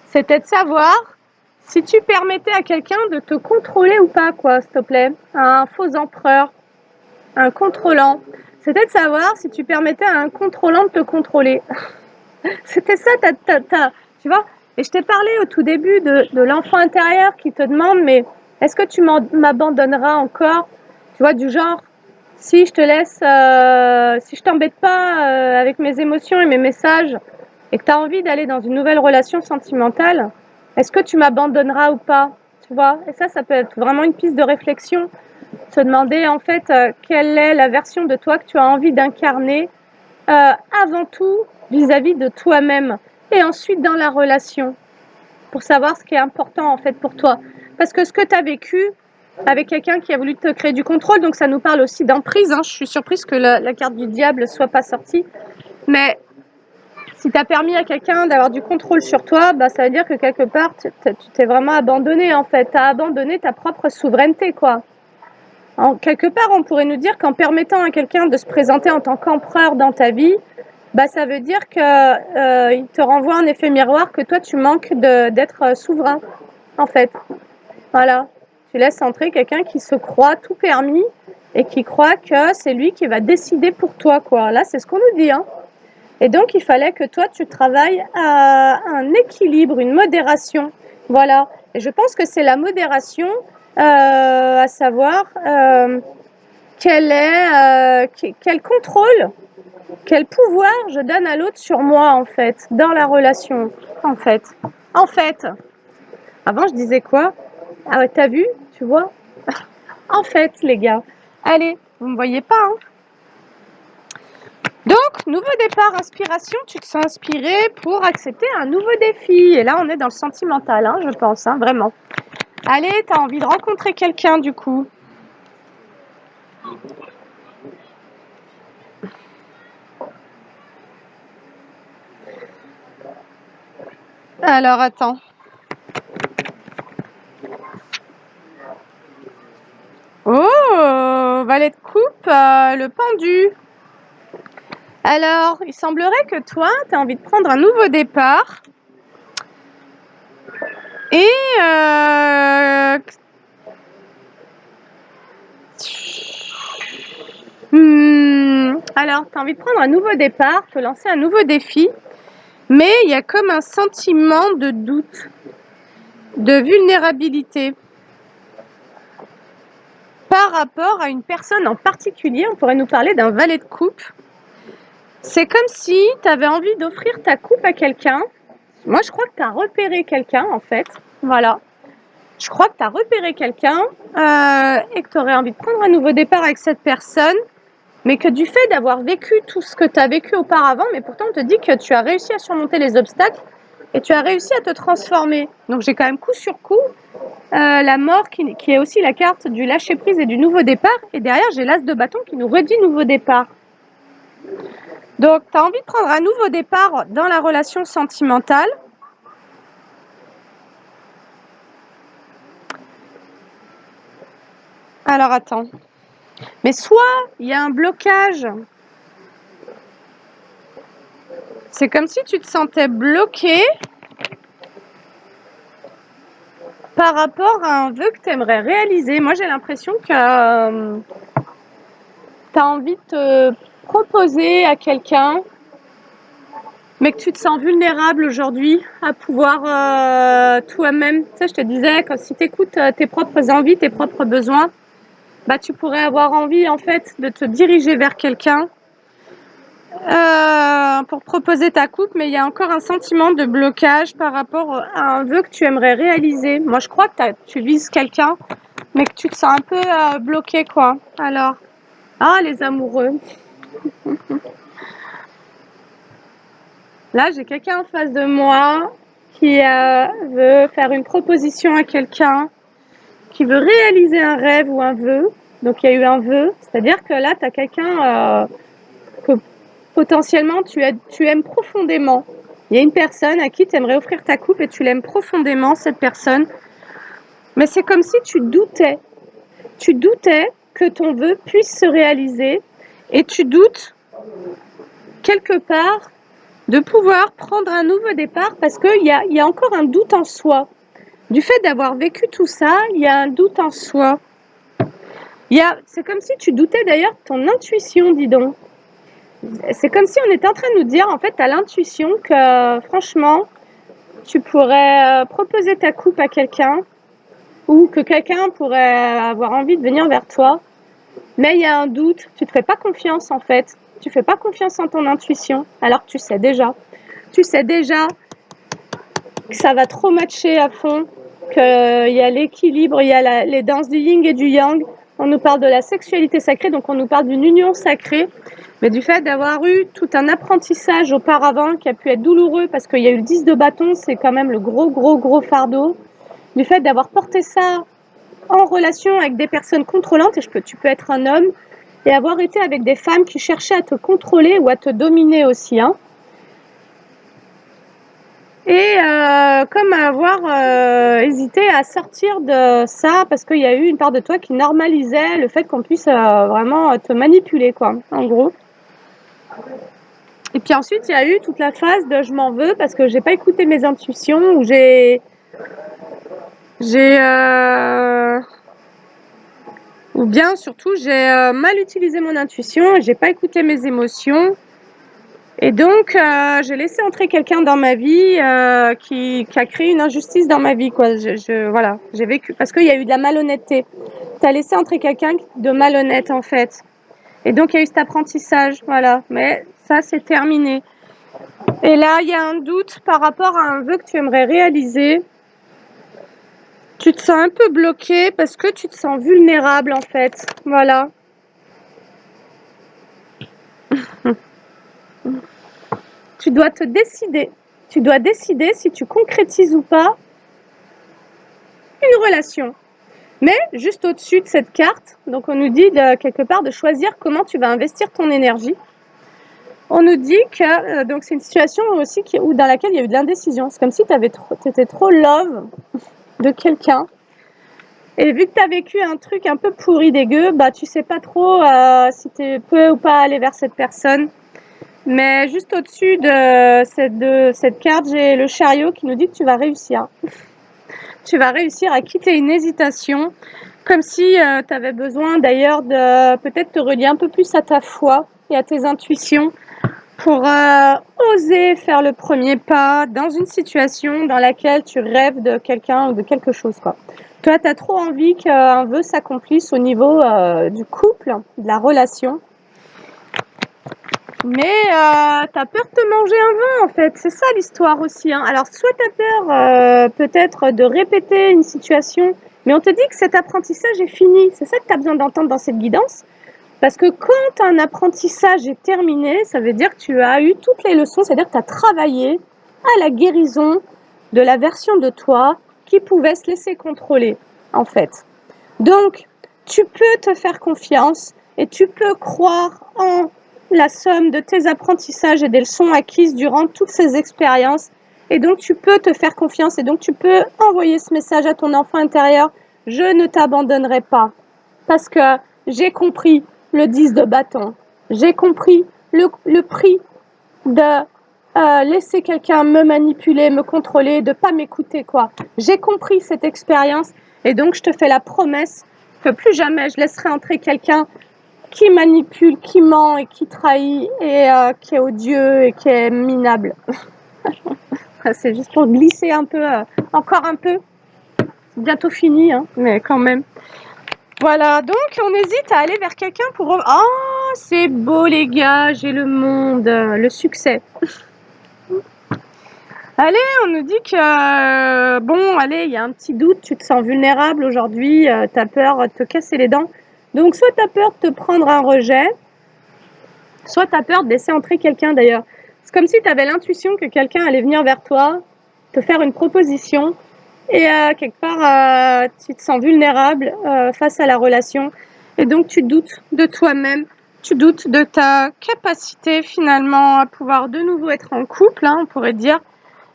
C'était de savoir si tu permettais à quelqu'un de te contrôler ou pas, quoi, s'il te plaît. Un faux empereur, un contrôlant. C'était de savoir si tu permettais à un contrôlant de te contrôler. C'était ça, tu vois. Et je t'ai parlé au tout début de l'enfant intérieur qui te demande, mais est-ce que tu m'abandonneras encore? Tu vois, du genre, si je te laisse, si je t'embête pas avec mes émotions et mes messages, et que tu as envie d'aller dans une nouvelle relation sentimentale, est-ce que tu m'abandonneras ou pas? Tu vois? Et ça peut être vraiment une piste de réflexion. Se demander en fait quelle est la version de toi que tu as envie d'incarner avant tout vis-à-vis de toi-même et ensuite dans la relation pour savoir ce qui est important en fait pour toi. parce que ce que tu as vécu avec quelqu'un qui a voulu te créer du contrôle, donc ça nous parle aussi d'emprise, hein. Je suis surprise que la carte du diable ne soit pas sortie. Mais si tu as permis à quelqu'un d'avoir du contrôle sur toi, bah, ça veut dire que quelque part, tu t'es vraiment abandonné, en fait. Tu as abandonné ta propre souveraineté, quoi. Quelque part, on pourrait nous dire qu'en permettant à quelqu'un de se présenter en tant qu'empereur dans ta vie, bah, ça veut dire qu'il te renvoie un effet miroir que toi, tu manques d'être souverain, en fait. Voilà. Tu laisses entrer quelqu'un qui se croit tout permis et qui croit que c'est lui qui va décider pour toi, quoi. Là, c'est ce qu'on nous dit, hein. Et donc, il fallait que toi, tu travailles à un équilibre, une modération. Voilà. Et je pense que c'est la modération, à savoir quel contrôle, quel pouvoir je donne à l'autre sur moi, en fait, dans la relation. En fait. Avant, je disais quoi? Ah ouais, t'as vu? Tu vois? En fait, les gars. Allez, vous me voyez pas, hein? Donc, nouveau départ, inspiration, tu te sens inspiré pour accepter un nouveau défi. Et là, on est dans le sentimental, hein, je pense, hein, vraiment. Allez, tu as envie de rencontrer quelqu'un, du coup. Alors, attends. Oh, valet de coupe, le pendu. Alors, il semblerait que toi, tu as envie de prendre un nouveau départ. Et alors, tu as envie de prendre un nouveau départ, te lancer un nouveau défi, mais il y a comme un sentiment de doute, de vulnérabilité par rapport à une personne en particulier. On pourrait nous parler d'un valet de coupe. C'est comme si tu avais envie d'offrir ta coupe à quelqu'un. Moi, je crois que tu as repéré quelqu'un, en fait. Voilà. Je crois que tu as repéré quelqu'un et que tu aurais envie de prendre un nouveau départ avec cette personne, mais que du fait d'avoir vécu tout ce que tu as vécu auparavant, mais pourtant on te dit que tu as réussi à surmonter les obstacles et tu as réussi à te transformer. Donc j'ai quand même coup sur coup la mort qui est aussi la carte du lâcher-prise et du nouveau départ, et derrière j'ai l'as de bâton qui nous redit nouveau départ. Donc tu as envie de prendre un nouveau départ dans la relation sentimentale. Alors attends. Mais soit il y a un blocage. C'est comme si tu te sentais bloqué par rapport à un vœu que tu aimerais réaliser. Moi, j'ai l'impression que tu as envie de te proposer à quelqu'un, mais que tu te sens vulnérable aujourd'hui à pouvoir toi-même. Tu sais, je te disais, quand si tu écoutes tes propres envies, tes propres besoins, bah, tu pourrais avoir envie, en fait, de te diriger vers quelqu'un pour proposer ta coupe, mais il y a encore un sentiment de blocage par rapport à un vœu que tu aimerais réaliser. Moi, je crois que tu vises quelqu'un, mais que tu te sens un peu bloqué, quoi. Alors, les amoureux. Là, j'ai quelqu'un en face de moi qui veut faire une proposition à quelqu'un, qui veut réaliser un rêve ou un vœu. Donc, il y a eu un vœu, c'est-à-dire que là, tu as quelqu'un que potentiellement tu aimes profondément. Il y a une personne à qui tu aimerais offrir ta coupe et tu l'aimes profondément, cette personne. Mais c'est comme si tu doutais. Tu doutais que ton vœu puisse se réaliser et tu doutes quelque part de pouvoir prendre un nouveau départ parce qu'il y a encore un doute en soi. Du fait d'avoir vécu tout ça, il y a un doute en soi. C'est comme si tu doutais d'ailleurs de ton intuition, dis donc. C'est comme si on était en train de nous dire, en fait, tu as l'intuition que, franchement, tu pourrais proposer ta coupe à quelqu'un ou que quelqu'un pourrait avoir envie de venir vers toi, mais il y a un doute, tu te fais pas confiance, en fait. Tu fais pas confiance en ton intuition, alors que tu sais déjà. Tu sais déjà que ça va trop matcher à fond, qu'il y a l'équilibre, il y a les danses du yin et du yang. On nous parle de la sexualité sacrée, donc on nous parle d'une union sacrée, mais du fait d'avoir eu tout un apprentissage auparavant qui a pu être douloureux parce qu'il y a eu le 10 de bâton, c'est quand même le gros fardeau. du fait d'avoir porté ça en relation avec des personnes contrôlantes, et tu peux être un homme et avoir été avec des femmes qui cherchaient à te contrôler ou à te dominer aussi, hein. Et comme avoir hésité à sortir de ça parce qu'il y a eu une part de toi qui normalisait le fait qu'on puisse vraiment te manipuler, quoi, en gros. Et puis ensuite, il y a eu toute la phase de je m'en veux parce que j'ai pas écouté mes intuitions, ou ou bien surtout j'ai mal utilisé mon intuition, j'ai pas écouté mes émotions. Et donc, j'ai laissé entrer quelqu'un dans ma vie qui a créé une injustice dans ma vie, quoi. Voilà, j'ai vécu parce qu'il y a eu de la malhonnêteté. Tu as laissé entrer quelqu'un de malhonnête, en fait. Et donc, il y a eu cet apprentissage, voilà. Mais ça, c'est terminé. Et là, il y a un doute par rapport à un vœu que tu aimerais réaliser. Tu te sens un peu bloqué parce que tu te sens vulnérable, en fait. Voilà. Tu dois te décider. Tu dois décider si tu concrétises ou pas une relation. Mais juste au-dessus de cette carte, donc on nous dit quelque part de choisir comment tu vas investir ton énergie. On nous dit que donc c'est une situation aussi dans laquelle il y a eu de l'indécision. C'est comme si tu étais trop love de quelqu'un. Et vu que tu as vécu un truc un peu pourri, dégueu, bah tu sais pas trop si tu peux ou pas aller vers cette personne. Mais juste au-dessus de cette carte, j'ai le chariot qui nous dit que tu vas réussir. Tu vas réussir à quitter une hésitation, comme si tu avais besoin d'ailleurs de peut-être te relier un peu plus à ta foi et à tes intuitions pour oser faire le premier pas dans une situation dans laquelle tu rêves de quelqu'un ou de quelque chose, quoi. Toi, tu as trop envie qu'un vœu s'accomplisse au niveau du couple, de la relation. Mais tu as peur de te manger un vœu, en fait. C'est ça l'histoire aussi, hein. Alors, soit tu as peur peut-être de répéter une situation, mais on te dit que cet apprentissage est fini. C'est ça que tu as besoin d'entendre dans cette guidance. Parce que quand un apprentissage est terminé, ça veut dire que tu as eu toutes les leçons, c'est-à-dire que tu as travaillé à la guérison de la version de toi qui pouvait se laisser contrôler, en fait. Donc, tu peux te faire confiance et tu peux croire en la somme de tes apprentissages et des leçons acquises durant toutes ces expériences. Et donc, tu peux te faire confiance et donc tu peux envoyer ce message à ton enfant intérieur. Je ne t'abandonnerai pas parce que j'ai compris le 10 de bâton. J'ai compris le prix de laisser quelqu'un me manipuler, me contrôler, de pas m'écouter, quoi. J'ai compris cette expérience et donc je te fais la promesse que plus jamais je laisserai entrer quelqu'un qui manipule, qui ment et qui trahit et qui est odieux et qui est minable. C'est juste pour glisser un peu, encore un peu. C'est bientôt fini, hein, mais quand même. Voilà, donc on hésite à aller vers quelqu'un pour... Oh, c'est beau les gars, j'ai le monde, le succès. Allez, on nous dit que, bon, allez, il y a un petit doute, tu te sens vulnérable aujourd'hui, tu as peur de te casser les dents. Donc soit tu as peur de te prendre un rejet, soit tu as peur de laisser entrer quelqu'un d'ailleurs. C'est comme si tu avais l'intuition que quelqu'un allait venir vers toi, te faire une proposition, et quelque part, tu te sens vulnérable face à la relation. Et donc, tu doutes de toi-même, tu doutes de ta capacité finalement à pouvoir de nouveau être en couple, hein, on pourrait dire.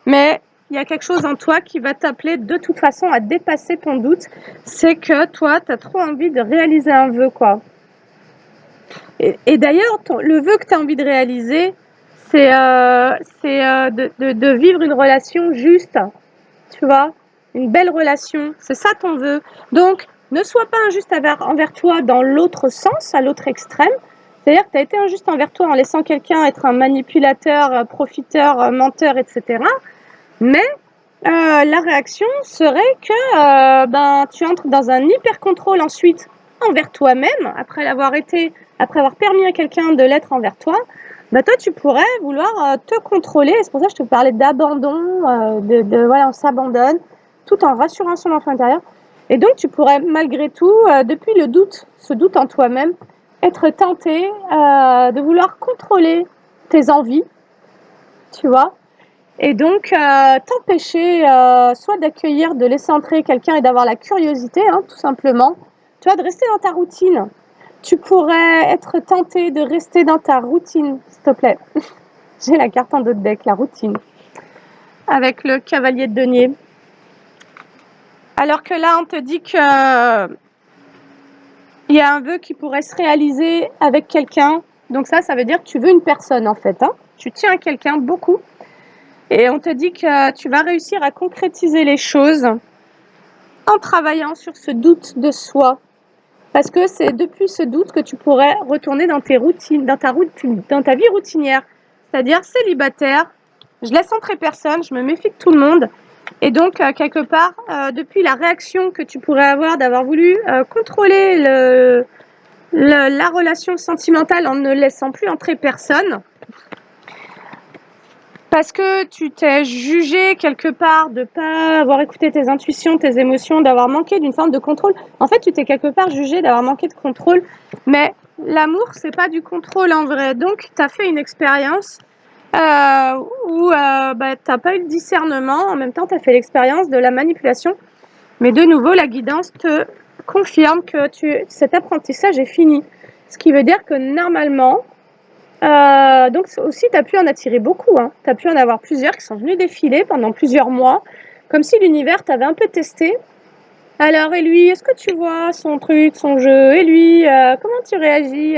Mais il y a quelque chose en toi qui va t'appeler de toute façon à dépasser ton doute. C'est que toi, tu as trop envie de réaliser un vœu, quoi. Et d'ailleurs, le vœu que tu as envie de réaliser, c'est de vivre une relation juste, tu vois, une belle relation. C'est ça ton vœu. Donc, ne sois pas injuste envers toi dans l'autre sens, à l'autre extrême. C'est-à-dire que tu as été injuste envers toi en laissant quelqu'un être un manipulateur, profiteur, menteur, etc. Mais la réaction serait que tu entres dans un hyper-contrôle ensuite envers toi-même, après avoir permis à quelqu'un de l'être envers toi. Toi, tu pourrais vouloir te contrôler. Et c'est pour ça que je te parlais d'abandon, voilà, on s'abandonne, tout en rassurant son enfant intérieur. Et donc, tu pourrais malgré tout, depuis le doute, ce doute en toi-même, être tenté de vouloir contrôler tes envies, tu vois, Et donc, t'empêcher soit d'accueillir, de laisser entrer quelqu'un et d'avoir la curiosité, hein, tout simplement. Tu vois, de rester dans ta routine. Tu pourrais être tenté de rester dans ta routine, s'il te plaît. J'ai la carte en dos de deck, la routine, avec le cavalier de denier. Alors que là, on te dit que il y a un vœu qui pourrait se réaliser avec quelqu'un. Donc ça veut dire que tu veux une personne, en fait. Hein. Tu tiens à quelqu'un beaucoup. Et on te dit que tu vas réussir à concrétiser les choses en travaillant sur ce doute de soi. Parce que c'est depuis ce doute que tu pourrais retourner dans tes routines, dans ta vie routinière. C'est-à-dire célibataire, je laisse entrer personne, je me méfie de tout le monde. Et donc, quelque part, depuis la réaction que tu pourrais avoir d'avoir voulu contrôler la relation sentimentale en ne laissant plus entrer personne, parce que tu t'es jugé quelque part de pas avoir écouté tes intuitions, tes émotions, d'avoir manqué d'une forme de contrôle. En fait, tu t'es quelque part jugé d'avoir manqué de contrôle, mais l'amour, c'est pas du contrôle en vrai. Donc, tu as fait une expérience où t'as pas eu de discernement, en même temps, tu as fait l'expérience de la manipulation. Mais de nouveau, la guidance te confirme que cet apprentissage est fini. Ce qui veut dire que normalement, donc aussi, tu as pu en attirer beaucoup. Hein. Tu as pu en avoir plusieurs qui sont venus défiler pendant plusieurs mois, comme si l'univers t'avait un peu testé. Alors, et lui, est-ce que tu vois son truc, son jeu? Et lui, comment tu réagis?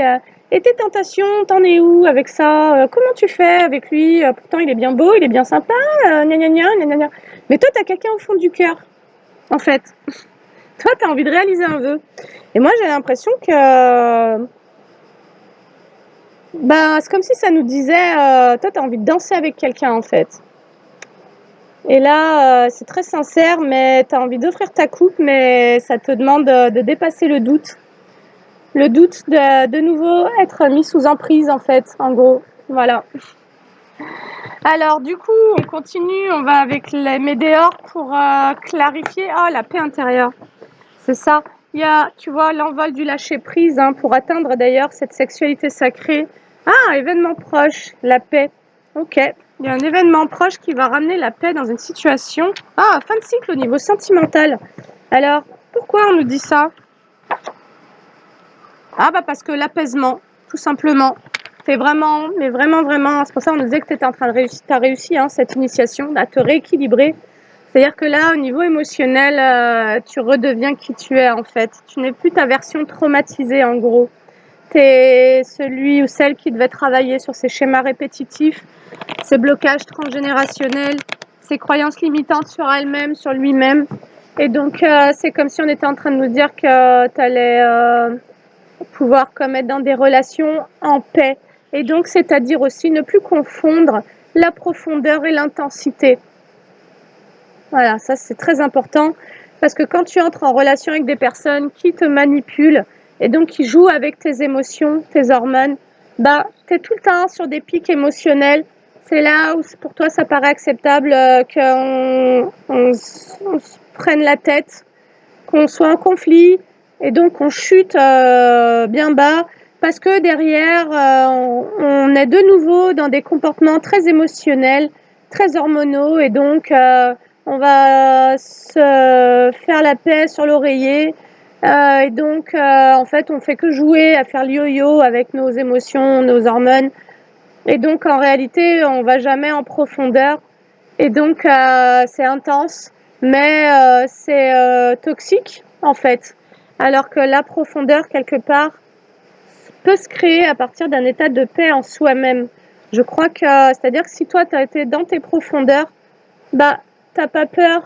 Et tes tentations, t'en es où avec ça? Comment tu fais avec lui? Pourtant, il est bien beau, il est bien sympa, gna gna gna, gna gna gna. Mais toi, tu as quelqu'un au fond du cœur, en fait. Toi, tu as envie de réaliser un vœu. Et moi, j'ai l'impression que c'est comme si ça nous disait, toi, tu as envie de danser avec quelqu'un, en fait. Et là, c'est très sincère, mais tu as envie d'offrir ta coupe, mais ça te demande de dépasser le doute. Le doute de nouveau être mis sous emprise, en fait, en gros. Voilà. Alors, du coup, on continue, on va avec les météores pour clarifier. Oh, la paix intérieure. C'est ça. Il y a, tu vois, l'envol du lâcher-prise hein, pour atteindre d'ailleurs cette sexualité sacrée. Ah, événement proche, la paix. Ok. Il y a un événement proche qui va ramener la paix dans une situation. Ah, fin de cycle au niveau sentimental. Alors, pourquoi on nous dit ça? Ah, parce que l'apaisement, tout simplement. C'est vraiment, mais vraiment, vraiment. C'est pour ça qu'on nous disait que tu étais en train de réussir. Tu as réussi hein, cette initiation à te rééquilibrer. C'est-à-dire que là, au niveau émotionnel, tu redeviens qui tu es en fait. Tu n'es plus ta version traumatisée en gros. Tu es celui ou celle qui devait travailler sur ces schémas répétitifs, ces blocages transgénérationnels, ces croyances limitantes sur elle-même, sur lui-même. Et donc, c'est comme si on était en train de nous dire que tu allais pouvoir comme être dans des relations en paix. Et donc, c'est-à-dire aussi ne plus confondre la profondeur et l'intensité. Voilà, ça c'est très important parce que quand tu entres en relation avec des personnes qui te manipulent et donc qui jouent avec tes émotions, tes hormones, tu es tout le temps sur des pics émotionnels. C'est là où pour toi ça paraît acceptable qu'on se prenne la tête, qu'on soit en conflit et donc on chute bien bas parce que derrière on est de nouveau dans des comportements très émotionnels, très hormonaux et donc on va se faire la paix sur l'oreiller et donc en fait on fait que jouer à faire le yo-yo avec nos émotions, nos hormones et donc en réalité on va jamais en profondeur et donc c'est intense mais c'est toxique en fait alors que la profondeur quelque part peut se créer à partir d'un état de paix en soi-même. Je crois que c'est-à-dire que si toi tu as été dans tes profondeurs t'as pas peur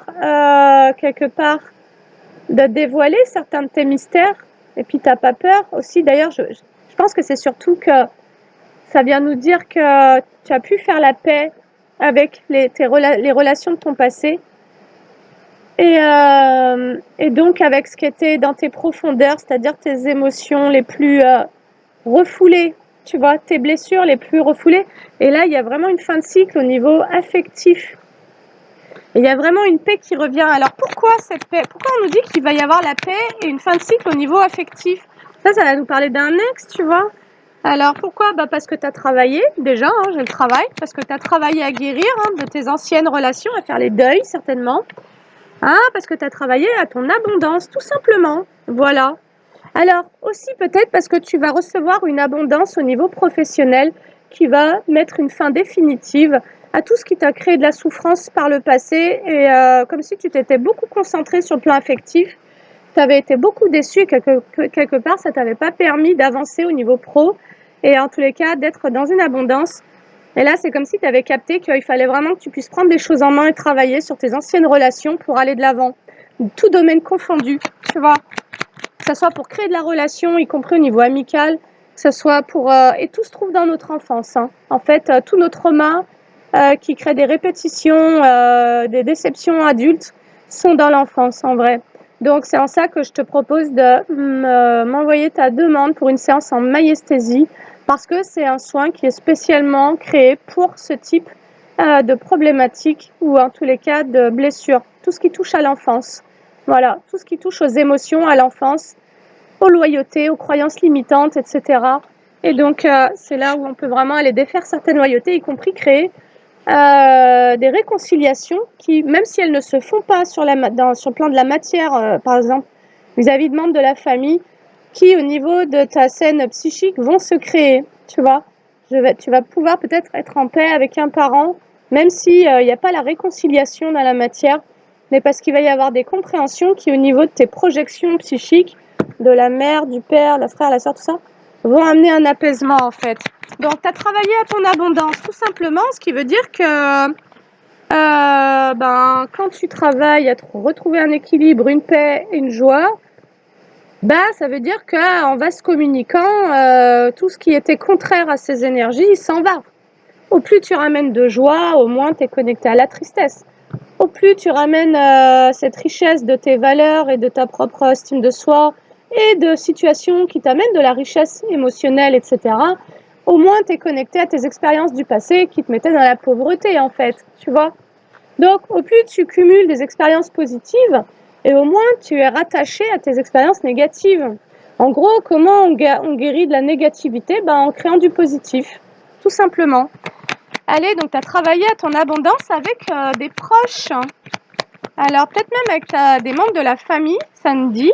quelque part de dévoiler certains de tes mystères et puis t'as pas peur aussi d'ailleurs je pense que c'est surtout que ça vient nous dire que tu as pu faire la paix avec les relations de ton passé et donc avec ce qui était dans tes profondeurs, c'est-à-dire tes émotions les plus refoulées, tu vois, tes blessures les plus refoulées. Et là, il y a vraiment une fin de cycle au niveau affectif. Et il y a vraiment une paix qui revient. Alors pourquoi cette paix? Pourquoi on nous dit qu'il va y avoir la paix et une fin de cycle au niveau affectif? Ça va nous parler d'un ex, tu vois. Alors pourquoi? Bah, parce que tu as travaillé déjà, hein, j'ai le travail, parce que tu as travaillé à guérir, hein, de tes anciennes relations, à faire les deuils certainement. Ah, parce que tu as travaillé à ton abondance, tout simplement. Voilà. Alors aussi peut-être parce que tu vas recevoir une abondance au niveau professionnel qui va mettre une fin définitive à tout ce qui t'a créé de la souffrance par le passé et comme si tu t'étais beaucoup concentré sur le plan affectif, tu avais été beaucoup déçu et quelque part ça t'avait pas permis d'avancer au niveau pro et en tous les cas d'être dans une abondance. Et là, c'est comme si tu avais capté qu'il fallait vraiment que tu puisses prendre des choses en main et travailler sur tes anciennes relations pour aller de l'avant, tout domaine confondu, tu vois? Que ça soit pour créer de la relation, y compris au niveau amical, que ce soit pour et tout se trouve dans notre enfance, hein. En fait, tous nos traumas, qui créent des répétitions, des déceptions adultes, sont dans l'enfance, en vrai. Donc c'est en ça que je te propose de m'envoyer ta demande pour une séance en magnésthésie, parce que c'est un soin qui est spécialement créé pour ce type, de problématique ou en tous les cas de blessures. Tout ce qui touche à l'enfance. Voilà, tout ce qui touche aux émotions, à l'enfance, aux loyautés, aux croyances limitantes, etc. Et donc, c'est là où on peut vraiment aller défaire certaines loyautés, y compris créer des réconciliations qui, même si elles ne se font pas sur le plan de la matière, par exemple, vis-à-vis de membres de la famille, qui, au niveau de ta scène psychique, vont se créer, tu vois. Tu vas pouvoir peut-être être en paix avec un parent, même s'il n'y a pas la réconciliation dans la matière, mais parce qu'il va y avoir des compréhensions qui, au niveau de tes projections psychiques, de la mère, du père, la frère, la soeur, tout ça, vont amener un apaisement en fait. Donc tu as travaillé à ton abondance tout simplement, ce qui veut dire que quand tu travailles à retrouver un équilibre, une paix, une joie, ça veut dire qu'en vaste communicant, tout ce qui était contraire à ces énergies, il s'en va. Au plus tu ramènes de joie, au moins tu es connecté à la tristesse. Au plus tu ramènes cette richesse de tes valeurs et de ta propre estime de soi et de situations qui t'amènent de la richesse émotionnelle, etc., au moins tu es connecté à tes expériences du passé qui te mettaient dans la pauvreté, en fait, tu vois. Donc, au plus tu cumules des expériences positives, et au moins tu es rattaché à tes expériences négatives. En gros, comment on guérit de la négativité? En créant du positif, tout simplement. Allez, donc tu as travaillé à ton abondance avec des proches. Alors, peut-être même avec des membres de la famille, ça me dit.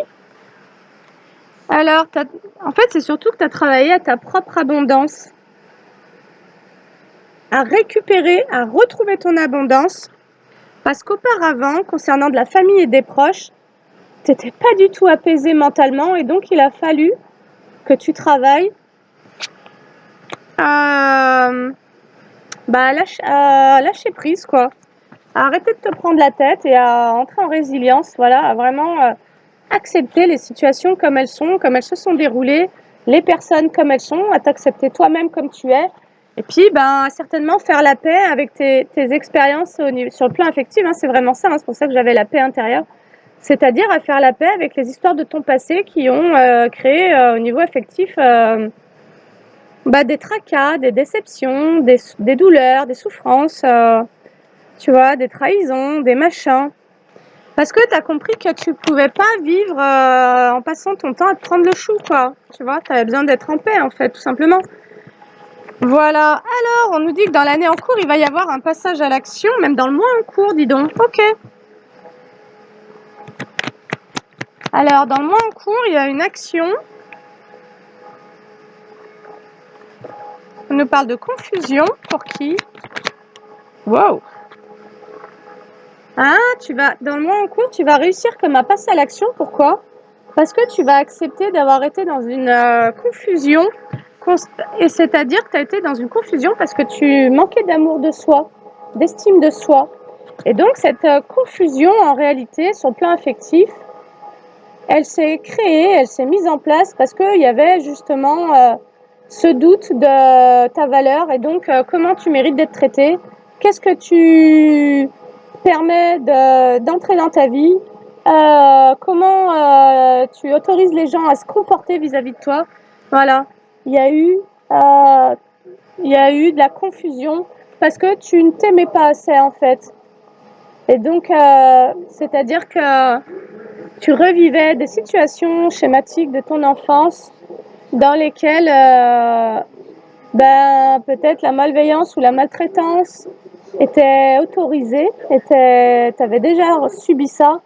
Alors, en fait, c'est surtout que tu as travaillé à ta propre abondance, à récupérer, à retrouver ton abondance, parce qu'auparavant, concernant de la famille et des proches, tu n'étais pas du tout apaisé mentalement et donc il a fallu que tu travailles à, à lâcher prise, quoi. À arrêter de te prendre la tête et à entrer en résilience, voilà, à vraiment accepter les situations comme elles sont, comme elles se sont déroulées, les personnes comme elles sont, à t'accepter toi-même comme tu es. Et puis, certainement faire la paix avec tes expériences sur le plan affectif, hein, c'est vraiment ça, hein, c'est pour ça que j'avais la paix intérieure. C'est-à-dire à faire la paix avec les histoires de ton passé qui ont créé au niveau affectif des tracas, des déceptions, des douleurs, des souffrances, tu vois, des trahisons, des machins. Parce que tu as compris que tu pouvais pas vivre en passant ton temps à te prendre le chou, quoi. Tu vois, tu avais besoin d'être en paix, en fait, tout simplement. Voilà. Alors, on nous dit que dans l'année en cours, il va y avoir un passage à l'action, même dans le mois en cours, dis donc. Ok. Alors, dans le mois en cours, il y a une action. On nous parle de confusion. Pour qui? Wow. Ah, dans le mois en cours, tu vas réussir comme à passer à l'action. Pourquoi? Parce que tu vas accepter d'avoir été dans une confusion. Et c'est-à-dire que tu as été dans une confusion parce que tu manquais d'amour de soi, d'estime de soi. Et donc, cette confusion, en réalité, sur le plan affectif, elle s'est créée, elle s'est mise en place parce qu'il y avait justement ce doute de ta valeur et donc comment tu mérites d'être traité, qu'est-ce que tu permets d'entrer dans ta vie, comment tu autorises les gens à se comporter vis-à-vis de toi. Voilà, il y a eu, de la confusion parce que tu ne t'aimais pas assez en fait. Et donc, c'est-à-dire que tu revivais des situations schématiques de ton enfance dans lesquelles peut-être la malveillance ou la maltraitance était autorisée, t'avais déjà subi ça,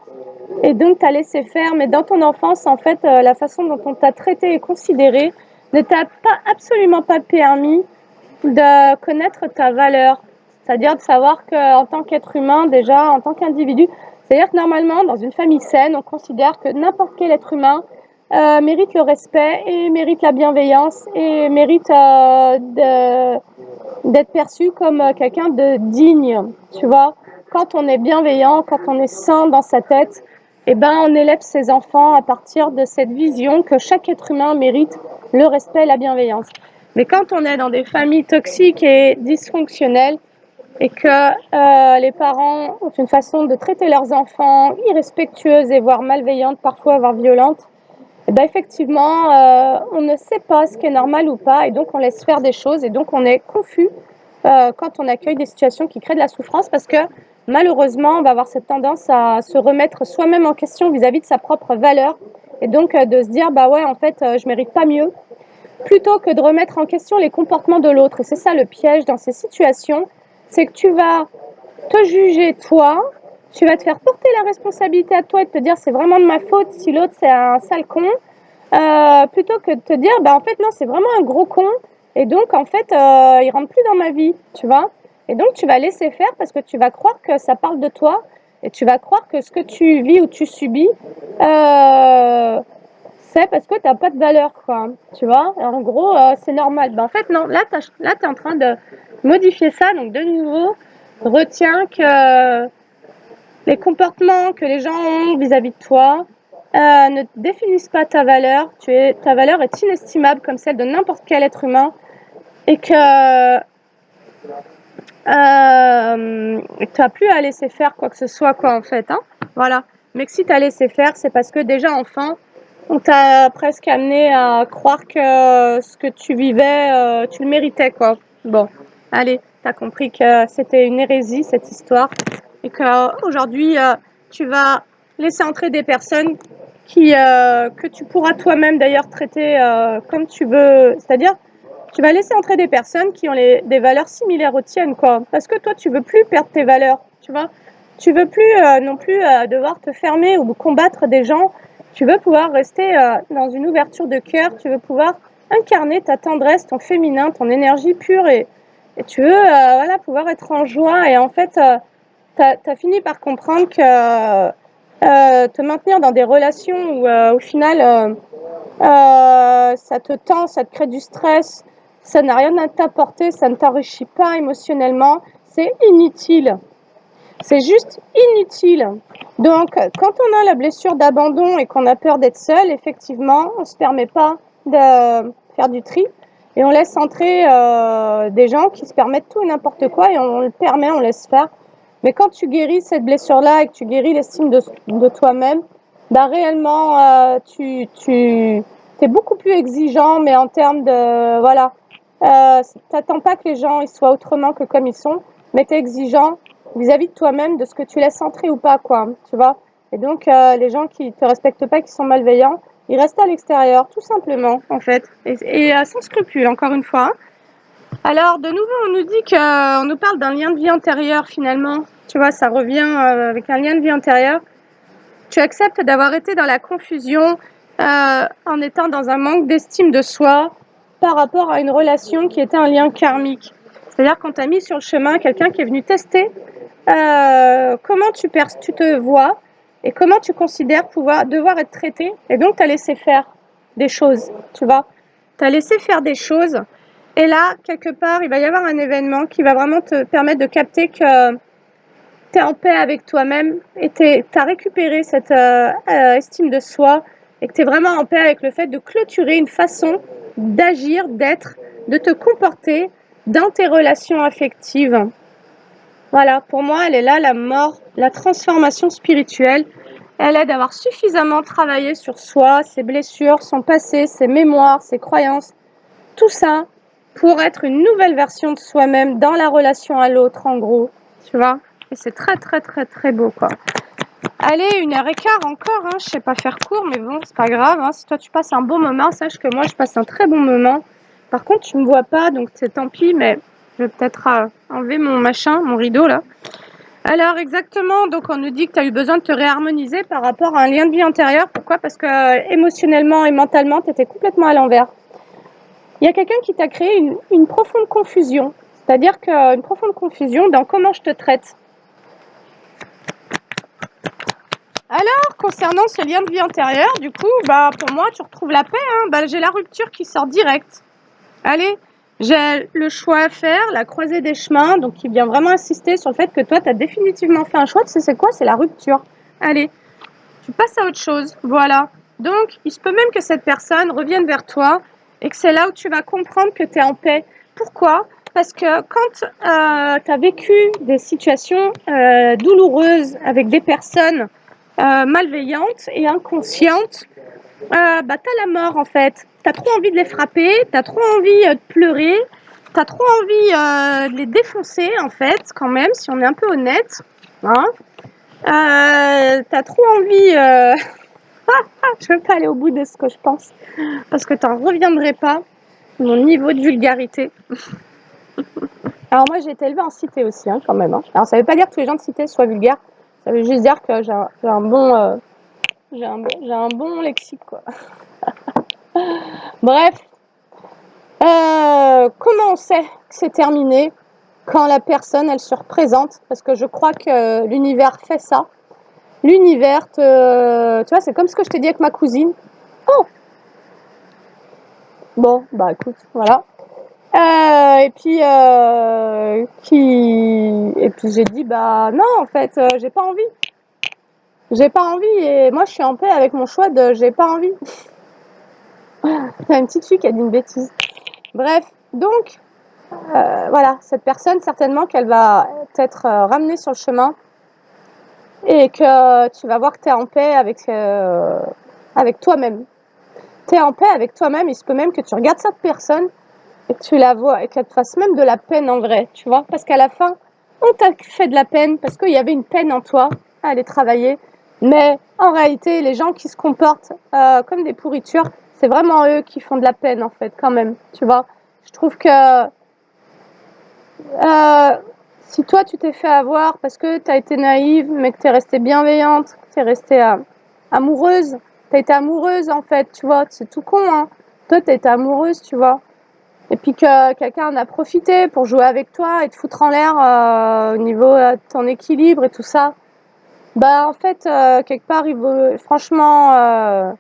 et donc t'as laissé faire, mais dans ton enfance, en fait, la façon dont on t'a traité et considéré ne t'a absolument pas permis de connaître ta valeur, c'est-à-dire de savoir qu'en tant qu'être humain, déjà, en tant qu'individu, c'est-à-dire que normalement, dans une famille saine, on considère que n'importe quel être humain mérite le respect et mérite la bienveillance et mérite d'être perçu comme quelqu'un de digne, tu vois. Quand on est bienveillant, quand on est sain dans sa tête, eh ben, on élève ses enfants à partir de cette vision que chaque être humain mérite le respect et la bienveillance. Mais quand on est dans des familles toxiques et dysfonctionnelles et que les parents ont une façon de traiter leurs enfants irrespectueuse et voire malveillante, parfois voire violente, et ben effectivement, on ne sait pas ce qui est normal ou pas, et donc on laisse faire des choses, et donc on est confus quand on accueille des situations qui créent de la souffrance, parce que malheureusement, on va avoir cette tendance à se remettre soi-même en question vis-à-vis de sa propre valeur, et donc de se dire, bah ouais, en fait, je mérite pas mieux, plutôt que de remettre en question les comportements de l'autre. Et c'est ça le piège dans ces situations, c'est que tu vas te juger toi, tu vas te faire porter la responsabilité à toi et te dire c'est vraiment de ma faute si l'autre c'est un sale con, plutôt que de te dire bah en fait non c'est vraiment un gros con et donc en fait il rentre plus dans ma vie, tu vois. Et donc tu vas laisser faire parce que tu vas croire que ça parle de toi et tu vas croire que ce que tu vis ou tu subis c'est parce que t'as pas de valeur, quoi. Tu vois, en gros, c'est normal. Ben, en fait, non. Là, t'es en train de modifier ça. Donc, de nouveau, retiens que les comportements que les gens ont vis-à-vis de toi ne définissent pas ta valeur. Ta valeur est inestimable comme celle de n'importe quel être humain. Et que tu n'as plus à laisser faire quoi que ce soit, quoi, en fait. Hein, voilà. Mais que si tu as laissé faire, c'est parce que déjà, enfant, on t'a presque amené à croire que ce que tu vivais, tu le méritais, quoi. Bon, allez, t'as compris que c'était une hérésie, cette histoire, et qu'aujourd'hui, tu vas laisser entrer des personnes que tu pourras toi-même d'ailleurs traiter comme tu veux, c'est-à-dire tu vas laisser entrer des personnes qui ont des valeurs similaires aux tiennes, quoi. Parce que toi, tu veux plus perdre tes valeurs, tu vois. Tu veux plus non plus devoir te fermer ou combattre des gens. Tu veux pouvoir rester dans une ouverture de cœur. Tu veux pouvoir incarner ta tendresse, ton féminin, ton énergie pure et tu veux voilà, pouvoir être en joie. Et en fait, t'as fini par comprendre que te maintenir dans des relations où au final ça te tend, ça te crée du stress, ça n'a rien à t'apporter, ça ne t'enrichit pas émotionnellement, c'est inutile. C'est juste inutile. Donc, quand on a la blessure d'abandon et qu'on a peur d'être seul, effectivement, on ne se permet pas de faire du tri et on laisse entrer des gens qui se permettent tout et n'importe quoi et on le permet, on laisse faire. Mais quand tu guéris cette blessure-là et que tu guéris l'estime de toi-même, bah réellement, tu es beaucoup plus exigeant, mais en termes de, voilà, t'attends pas que les gens ils soient autrement que comme ils sont, mais t'es exigeant vis-à-vis de toi-même, de ce que tu laisses entrer ou pas, quoi, tu vois. Et donc, les gens qui te respectent pas, qui sont malveillants, ils restent à l'extérieur, tout simplement, en fait, et sans scrupule, encore une fois. Alors, de nouveau, on nous dit qu'on nous parle d'un lien de vie antérieur, finalement. Tu vois, ça revient avec un lien de vie antérieur. Tu acceptes d'avoir été dans la confusion en étant dans un manque d'estime de soi par rapport à une relation qui était un lien karmique. C'est-à-dire qu'on t'a mis sur le chemin quelqu'un qui est venu tester comment tu te vois et comment tu considères devoir être traité. Et donc, tu as laissé faire des choses, tu vois. Tu as laissé faire des choses. Et là, quelque part, il va y avoir un événement qui va vraiment te permettre de capter que tu es en paix avec toi-même et tu as récupéré cette estime de soi et que tu es vraiment en paix avec le fait de clôturer une façon d'agir, d'être, de te comporter dans tes relations affectives. Voilà, pour moi, elle est là, la mort, la transformation spirituelle. Elle aide à avoir suffisamment travaillé sur soi, ses blessures, son passé, ses mémoires, ses croyances, tout ça pour être une nouvelle version de soi-même dans la relation à l'autre, en gros, tu vois. Et c'est très, très, très, très beau, quoi. Allez, 1h15 encore, hein. Je sais pas faire court, mais bon, c'est pas grave, hein. Si toi tu passes un bon moment, sache que moi je passe un très bon moment. Par contre, tu me vois pas, donc c'est tant pis, mais je vais peut-être enlever mon machin, mon rideau là. Alors exactement, donc on nous dit que tu as eu besoin de te réharmoniser par rapport à un lien de vie antérieur. Pourquoi? Parce que émotionnellement et mentalement, tu étais complètement à l'envers. Il y a quelqu'un qui t'a créé une profonde confusion. C'est-à-dire qu'une profonde confusion dans comment je te traite. Alors, concernant ce lien de vie antérieur, du coup, bah, pour moi, tu retrouves la paix. Hein. Bah, j'ai la rupture qui sort direct. Allez, j'ai le choix à faire, la croisée des chemins, donc qui vient vraiment insister sur le fait que toi, tu as définitivement fait un choix. Tu sais, c'est quoi? C'est la rupture. Allez, tu passes à autre chose. Voilà. Donc, il se peut même que cette personne revienne vers toi et que c'est là où tu vas comprendre que tu es en paix. Pourquoi? Parce que quand tu as vécu des situations douloureuses avec des personnes malveillantes et inconscientes, bah, t'as la mort en fait. T'as trop envie de les frapper, t'as trop envie de pleurer, t'as trop envie de les défoncer en fait, quand même, si on est un peu honnête. Hein. T'as trop envie. Je veux pas aller au bout de ce que je pense, parce que t'en reviendrai pas. Mon niveau de vulgarité. Alors moi j'ai été élevée en cité aussi, hein, quand même. Hein. Alors ça veut pas dire que tous les gens de cité soient vulgaires. Ça veut juste dire que j'ai un bon, j'ai un bon lexique quoi. Bref, comment on sait que c'est terminé quand la personne elle se représente? Parce que je crois que l'univers fait ça. L'univers, tu vois, c'est comme ce que je t'ai dit avec ma cousine. Oh, bon, bah écoute, voilà. Et puis j'ai dit bah non en fait j'ai pas envie. J'ai pas envie et moi je suis en paix avec mon choix de j'ai pas envie. C'est une petite fille qui a dit une bêtise. Bref, donc voilà, cette personne certainement qu'elle va t'être ramenée sur le chemin et que tu vas voir que tu es en paix avec toi-même. Tu es en paix avec toi-même, il se peut même que tu regardes cette personne et que tu la vois et qu'elle te fasse même de la peine en vrai, tu vois, parce qu'à la fin, on t'a fait de la peine parce qu'il y avait une peine en toi à aller travailler. Mais en réalité, les gens qui se comportent comme des pourritures, c'est vraiment eux qui font de la peine en fait, quand même, tu vois. Je trouve que si toi tu t'es fait avoir parce que tu as été naïve, mais que tu es restée bienveillante, que tu es restée amoureuse, tu as été amoureuse en fait, tu vois, c'est tout con, hein. Toi, tu as été amoureuse, tu vois. Et puis que quelqu'un en a profité pour jouer avec toi et te foutre en l'air au niveau de ton équilibre et tout ça. Bah en fait, quelque part, franchement,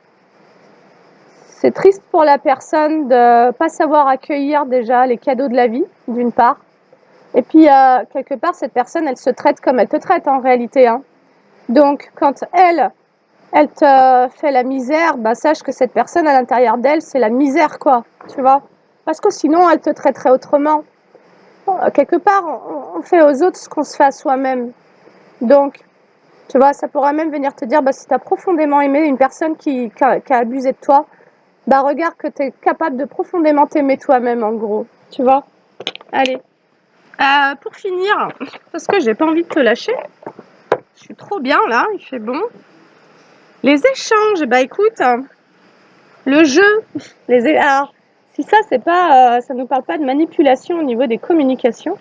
c'est triste pour la personne de pas savoir accueillir déjà les cadeaux de la vie, d'une part. Et puis, quelque part, cette personne, elle se traite comme elle te traite en réalité. Hein. Donc, quand elle te fait la misère, bah, sache que cette personne, à l'intérieur d'elle, c'est la misère, quoi. Tu vois? Parce que sinon, elle te traiterait autrement. Quelque part, on fait aux autres ce qu'on se fait à soi-même. Donc, tu vois, ça pourrait même venir te dire, bah, si tu as profondément aimé une personne qui a abusé de toi, bah, regarde que tu es capable de profondément t'aimer toi-même, en gros. Tu vois? Allez. Pour finir, parce que j'ai pas envie de te lâcher, je suis trop bien là, il fait bon. Les échanges, bah écoute, le jeu, alors, si ça c'est pas, ça nous parle pas de manipulation au niveau des communications.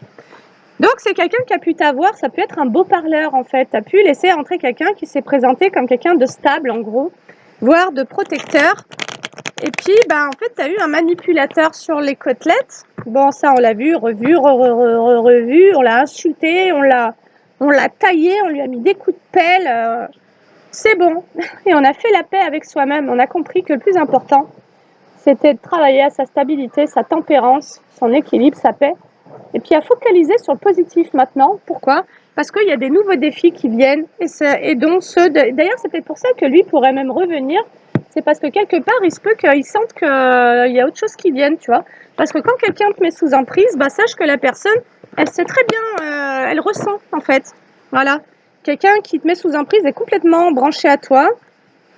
Donc c'est quelqu'un qui a pu t'avoir, ça peut être un beau parleur en fait. Tu as pu laisser entrer quelqu'un qui s'est présenté comme quelqu'un de stable en gros, voire de protecteur. Et puis bah en fait tu as eu un manipulateur sur les côtelettes. Bon ça on l'a vu, revu, revu, on l'a insulté, on l'a taillé, on lui a mis des coups de pelle. C'est bon. Et on a fait la paix avec soi-même. On a compris que le plus important, c'était de travailler à sa stabilité, sa tempérance, son équilibre, sa paix. Et puis à focaliser sur le positif maintenant. Pourquoi? Parce qu'il y a des nouveaux défis qui viennent et dont ceux de... D'ailleurs, c'est peut-être pour ça que lui pourrait même revenir. C'est parce que quelque part, il se peut qu'il sente qu'il y a autre chose qui vienne, tu vois. Parce que quand quelqu'un te met sous emprise, bah, sache que la personne, elle sait très bien, elle ressent en fait. Voilà. Quelqu'un qui te met sous emprise est complètement branché à toi.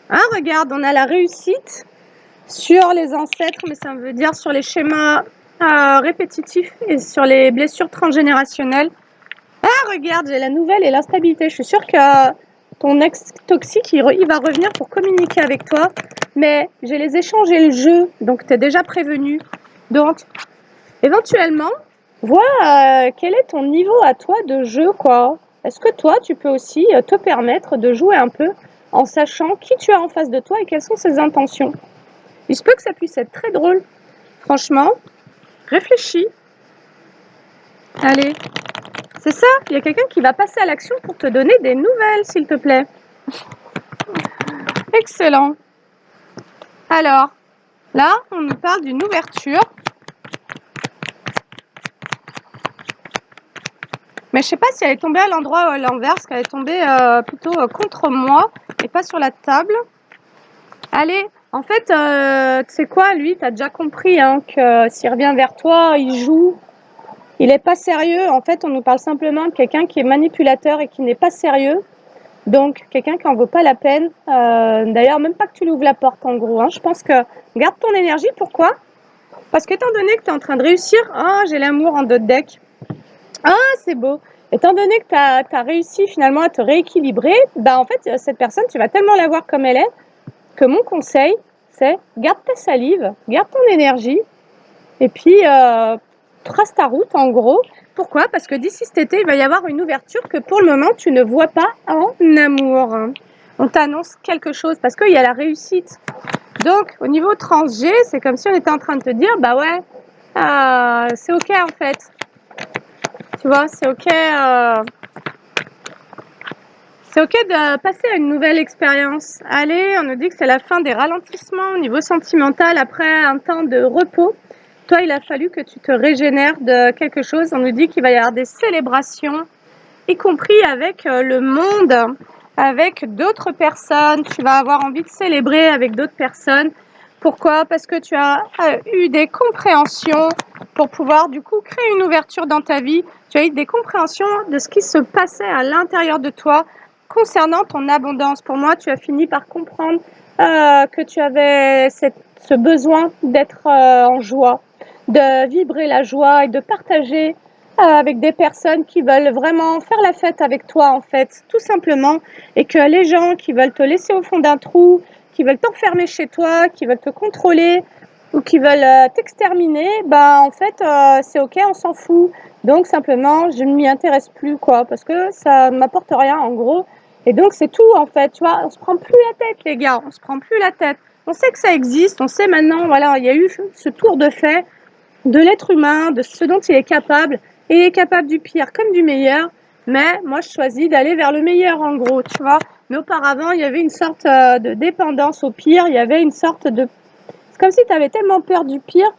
Ah, regarde, on a la réussite sur les ancêtres, mais ça veut dire sur les schémas répétitifs et sur les blessures transgénérationnelles. Ah, regarde, j'ai la nouvelle et l'instabilité. Je suis sûre que ton ex toxique, il va revenir pour communiquer avec toi. Mais j'ai les échanges et le jeu, donc tu es déjà prévenu. Donc, éventuellement, vois quel est ton niveau à toi de jeu, quoi. Est-ce que toi, tu peux aussi te permettre de jouer un peu en sachant qui tu as en face de toi et quelles sont ses intentions. Il se peut que ça puisse être très drôle. Franchement, réfléchis. Allez, c'est ça, il y a quelqu'un qui va passer à l'action pour te donner des nouvelles, s'il te plaît. Excellent. Alors, là, on nous parle d'une ouverture. Mais je sais pas si elle est tombée à l'endroit ou à l'inverse, qu'elle est tombée plutôt contre moi et pas sur la table. Allez, en fait, tu sais quoi, lui, t'as déjà compris hein, que s'il revient vers toi, il joue. Il n'est pas sérieux. En fait, on nous parle simplement de quelqu'un qui est manipulateur et qui n'est pas sérieux. Donc, quelqu'un qui n'en vaut pas la peine. D'ailleurs, même pas que tu lui ouvres la porte, en gros. Hein. Je pense que garde ton énergie. Pourquoi? Parce qu'étant donné que tu es en train de réussir, ah, j'ai l'amour en 2 decks. Ah, c'est beau. Étant donné que tu as réussi finalement à te rééquilibrer, bah en fait, cette personne, tu vas tellement la voir comme elle est, que mon conseil, c'est garde ta salive, garde ton énergie, et puis trace ta route en gros. Pourquoi? Parce que d'ici cet été, il va y avoir une ouverture que pour le moment, tu ne vois pas en amour. On t'annonce quelque chose parce qu'il y a la réussite. Donc, au niveau trans-G, c'est comme si on était en train de te dire, bah ouais, c'est ok en fait. Tu vois, c'est ok de passer à une nouvelle expérience. Allez, on nous dit que c'est la fin des ralentissements au niveau sentimental après un temps de repos. Toi, il a fallu que tu te régénères de quelque chose. On nous dit qu'il va y avoir des célébrations, y compris avec le monde, avec d'autres personnes. Tu vas avoir envie de célébrer avec d'autres personnes. Pourquoi? Parce que tu as eu des compréhensions pour pouvoir du coup créer une ouverture dans ta vie. Tu as eu des compréhensions de ce qui se passait à l'intérieur de toi concernant ton abondance. Pour moi, tu as fini par comprendre que tu avais ce besoin d'être en joie, de vibrer la joie et de partager avec des personnes qui veulent vraiment faire la fête avec toi en fait, tout simplement, et que les gens qui veulent te laisser au fond d'un trou, qui veulent t'enfermer chez toi, qui veulent te contrôler ou qui veulent t'exterminer, bah en fait c'est ok, on s'en fout. Donc simplement je ne m'y intéresse plus quoi, parce que ça ne m'apporte rien en gros. Et donc c'est tout en fait, tu vois, on se prend plus la tête les gars, on se prend plus la tête. On sait que ça existe, on sait maintenant, voilà, il y a eu ce tour de fait de l'être humain, de ce dont il est capable, et il est capable du pire comme du meilleur, mais moi je choisis d'aller vers le meilleur en gros, tu vois. Mais auparavant, il y avait une sorte de dépendance au pire, il y avait une sorte de... C'est comme si tu avais tellement peur du pire,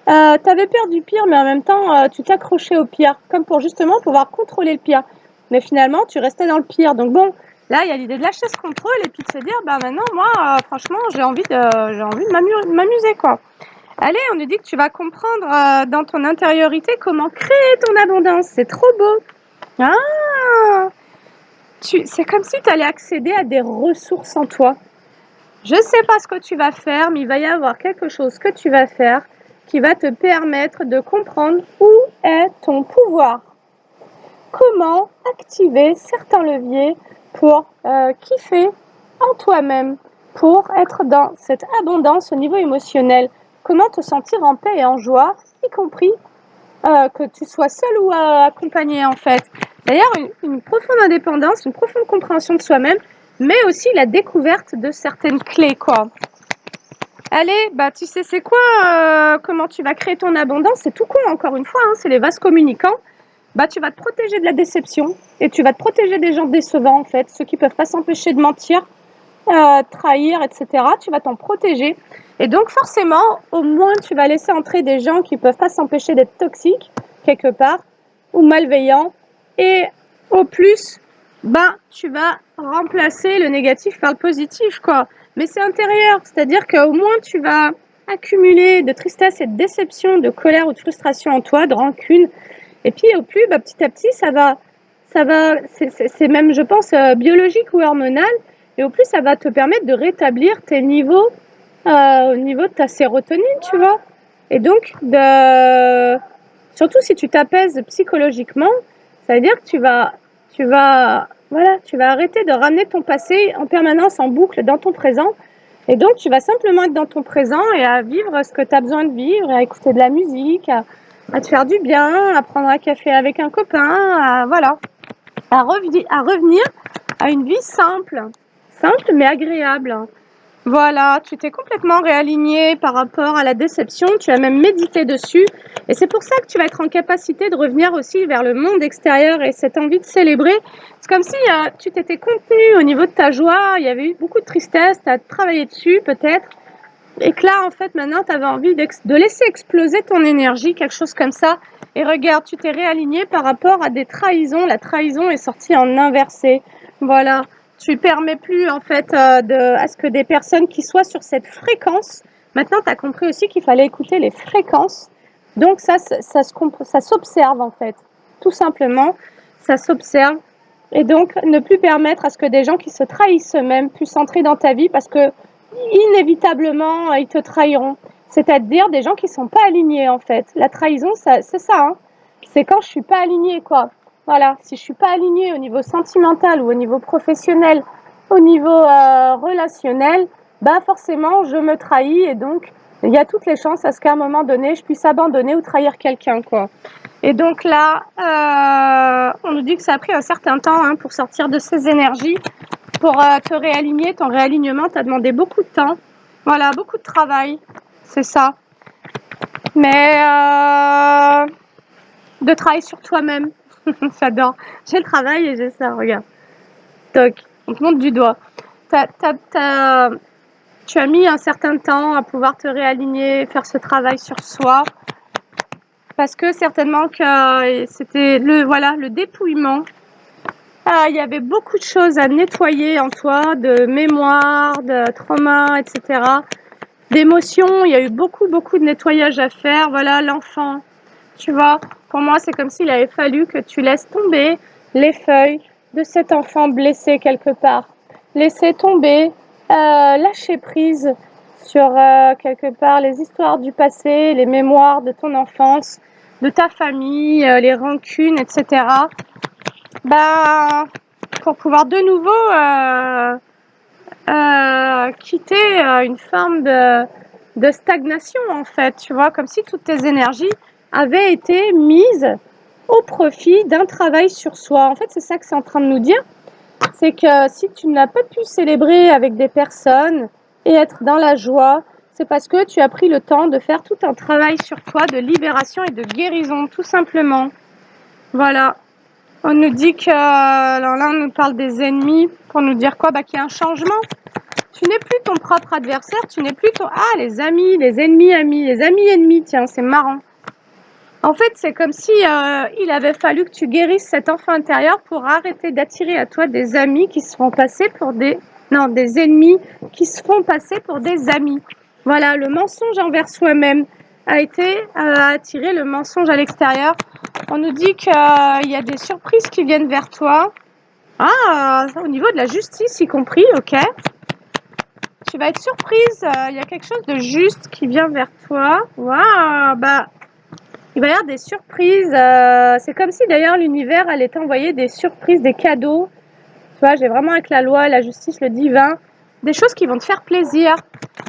tu avais peur du pire, mais en même temps, tu t'accrochais au pire, comme pour justement pouvoir contrôler le pire. Mais finalement, tu restais dans le pire. Donc bon, là, il y a l'idée de lâcher ce contrôle et puis de se dire, bah maintenant, moi, franchement, j'ai envie de m'amuser, quoi. Allez, on nous dit que tu vas comprendre dans ton intériorité comment créer ton abondance. C'est trop beau. Ah, c'est comme si tu allais accéder à des ressources en toi. Je ne sais pas ce que tu vas faire, mais il va y avoir quelque chose que tu vas faire qui va te permettre de comprendre où est ton pouvoir. Comment activer certains leviers pour kiffer en toi-même, pour être dans cette abondance au niveau émotionnel. Comment te sentir en paix et en joie, y compris que tu sois seul ou accompagné en fait. D'ailleurs, une profonde indépendance, une profonde compréhension de soi-même, mais aussi la découverte de certaines clés, quoi. Allez, bah tu sais c'est quoi, comment tu vas créer ton abondance, c'est tout con encore une fois, hein, c'est les vases communicants. Bah tu vas te protéger de la déception et tu vas te protéger des gens décevants en fait, ceux qui peuvent pas s'empêcher de mentir, trahir, etc. Tu vas t'en protéger. Et donc forcément, au moins tu vas laisser entrer des gens qui peuvent pas s'empêcher d'être toxiques quelque part ou malveillants. Et au plus, ben tu vas remplacer le négatif par le positif, quoi. Mais c'est intérieur, c'est-à-dire qu'au moins tu vas accumuler de tristesse et de déception, de colère ou de frustration en toi, de rancune. Et puis au plus, bah, petit à petit, c'est même, je pense, biologique ou hormonal. Et au plus, ça va te permettre de rétablir tes niveaux au niveau de ta sérotonine, tu vois. Et donc, surtout si tu t'apaises psychologiquement, ça veut dire que tu vas Voilà, tu vas arrêter de ramener ton passé en permanence en boucle dans ton présent. Et donc, tu vas simplement être dans ton présent et à vivre ce que tu as besoin de vivre, à écouter de la musique, à te faire du bien, à prendre un café avec un copain, voilà, à revenir à une vie simple mais agréable. Voilà, tu t'es complètement réaligné par rapport à la déception, tu as même médité dessus et c'est pour ça que tu vas être en capacité de revenir aussi vers le monde extérieur et cette envie de célébrer. C'est comme si tu t'étais contenu au niveau de ta joie, il y avait eu beaucoup de tristesse, tu as travaillé dessus peut-être et que là en fait maintenant tu avais envie de laisser exploser ton énergie, quelque chose comme ça. Et regarde, tu t'es réaligné par rapport à des trahisons, la trahison est sortie en inversé. Voilà. Tu permets plus en fait à ce que des personnes qui soient sur cette fréquence. Maintenant, tu as compris aussi qu'il fallait écouter les fréquences. Donc ça s'observe en fait. Tout simplement, ça s'observe. Et donc, ne plus permettre à ce que des gens qui se trahissent eux-mêmes puissent entrer dans ta vie parce que inévitablement, ils te trahiront. C'est-à-dire des gens qui sont pas alignés en fait. La trahison, c'est ça. Hein. C'est quand je suis pas alignée quoi. Voilà, si je suis pas alignée au niveau sentimental ou au niveau professionnel, au niveau relationnel, bah forcément je me trahis et donc il y a toutes les chances à ce qu'à un moment donné je puisse abandonner ou trahir quelqu'un quoi. Et donc là, on nous dit que ça a pris un certain temps hein, pour sortir de ces énergies, pour te réaligner. Ton réalignement t'a demandé beaucoup de temps, voilà, beaucoup de travail, c'est ça. Mais de travail sur toi-même. J'adore. J'ai le travail et j'ai ça, regarde. Toc, on te montre du doigt. Tu as mis un certain temps à pouvoir te réaligner, faire ce travail sur soi. Parce que certainement que c'était le dépouillement. Il y avait beaucoup de choses à nettoyer en toi, de mémoire, de trauma, etc. D'émotions, il y a eu beaucoup de nettoyage à faire. Voilà, l'enfant. Tu vois, pour moi, c'est comme s'il avait fallu que tu laisses tomber les feuilles de cet enfant blessé quelque part. Laisser tomber, lâcher prise sur quelque part les histoires du passé, les mémoires de ton enfance, de ta famille, les rancunes, etc. Bah, pour pouvoir de nouveau quitter une forme de stagnation en fait, tu vois, comme si toutes tes énergies avaient été mises au profit d'un travail sur soi. En fait, c'est ça que c'est en train de nous dire, c'est que si tu n'as pas pu célébrer avec des personnes et être dans la joie, c'est parce que tu as pris le temps de faire tout un travail sur toi de libération et de guérison, tout simplement. Voilà. On nous dit que, alors là, on nous parle des ennemis pour nous dire quoi? Bah, qu'il y a un changement. Tu n'es plus ton propre adversaire, tu n'es plus ton... Ah, les amis, les ennemis, amis, les amis ennemis, tiens, c'est marrant. En fait, c'est comme si il avait fallu que tu guérisses cet enfant intérieur pour arrêter d'attirer à toi des amis qui se font passer pour des... Non, des ennemis qui se font passer pour des amis. Voilà, le mensonge envers soi-même a été attirer le mensonge à l'extérieur. On nous dit qu'il y a des surprises qui viennent vers toi. Ah, au niveau de la justice y compris, ok. Tu vas être surprise, il y a quelque chose de juste qui vient vers toi. Waouh, bah, il va y avoir des surprises. C'est comme si d'ailleurs l'univers allait t'envoyer des surprises, des cadeaux. Tu vois, j'ai vraiment avec la loi, la justice, le divin, des choses qui vont te faire plaisir.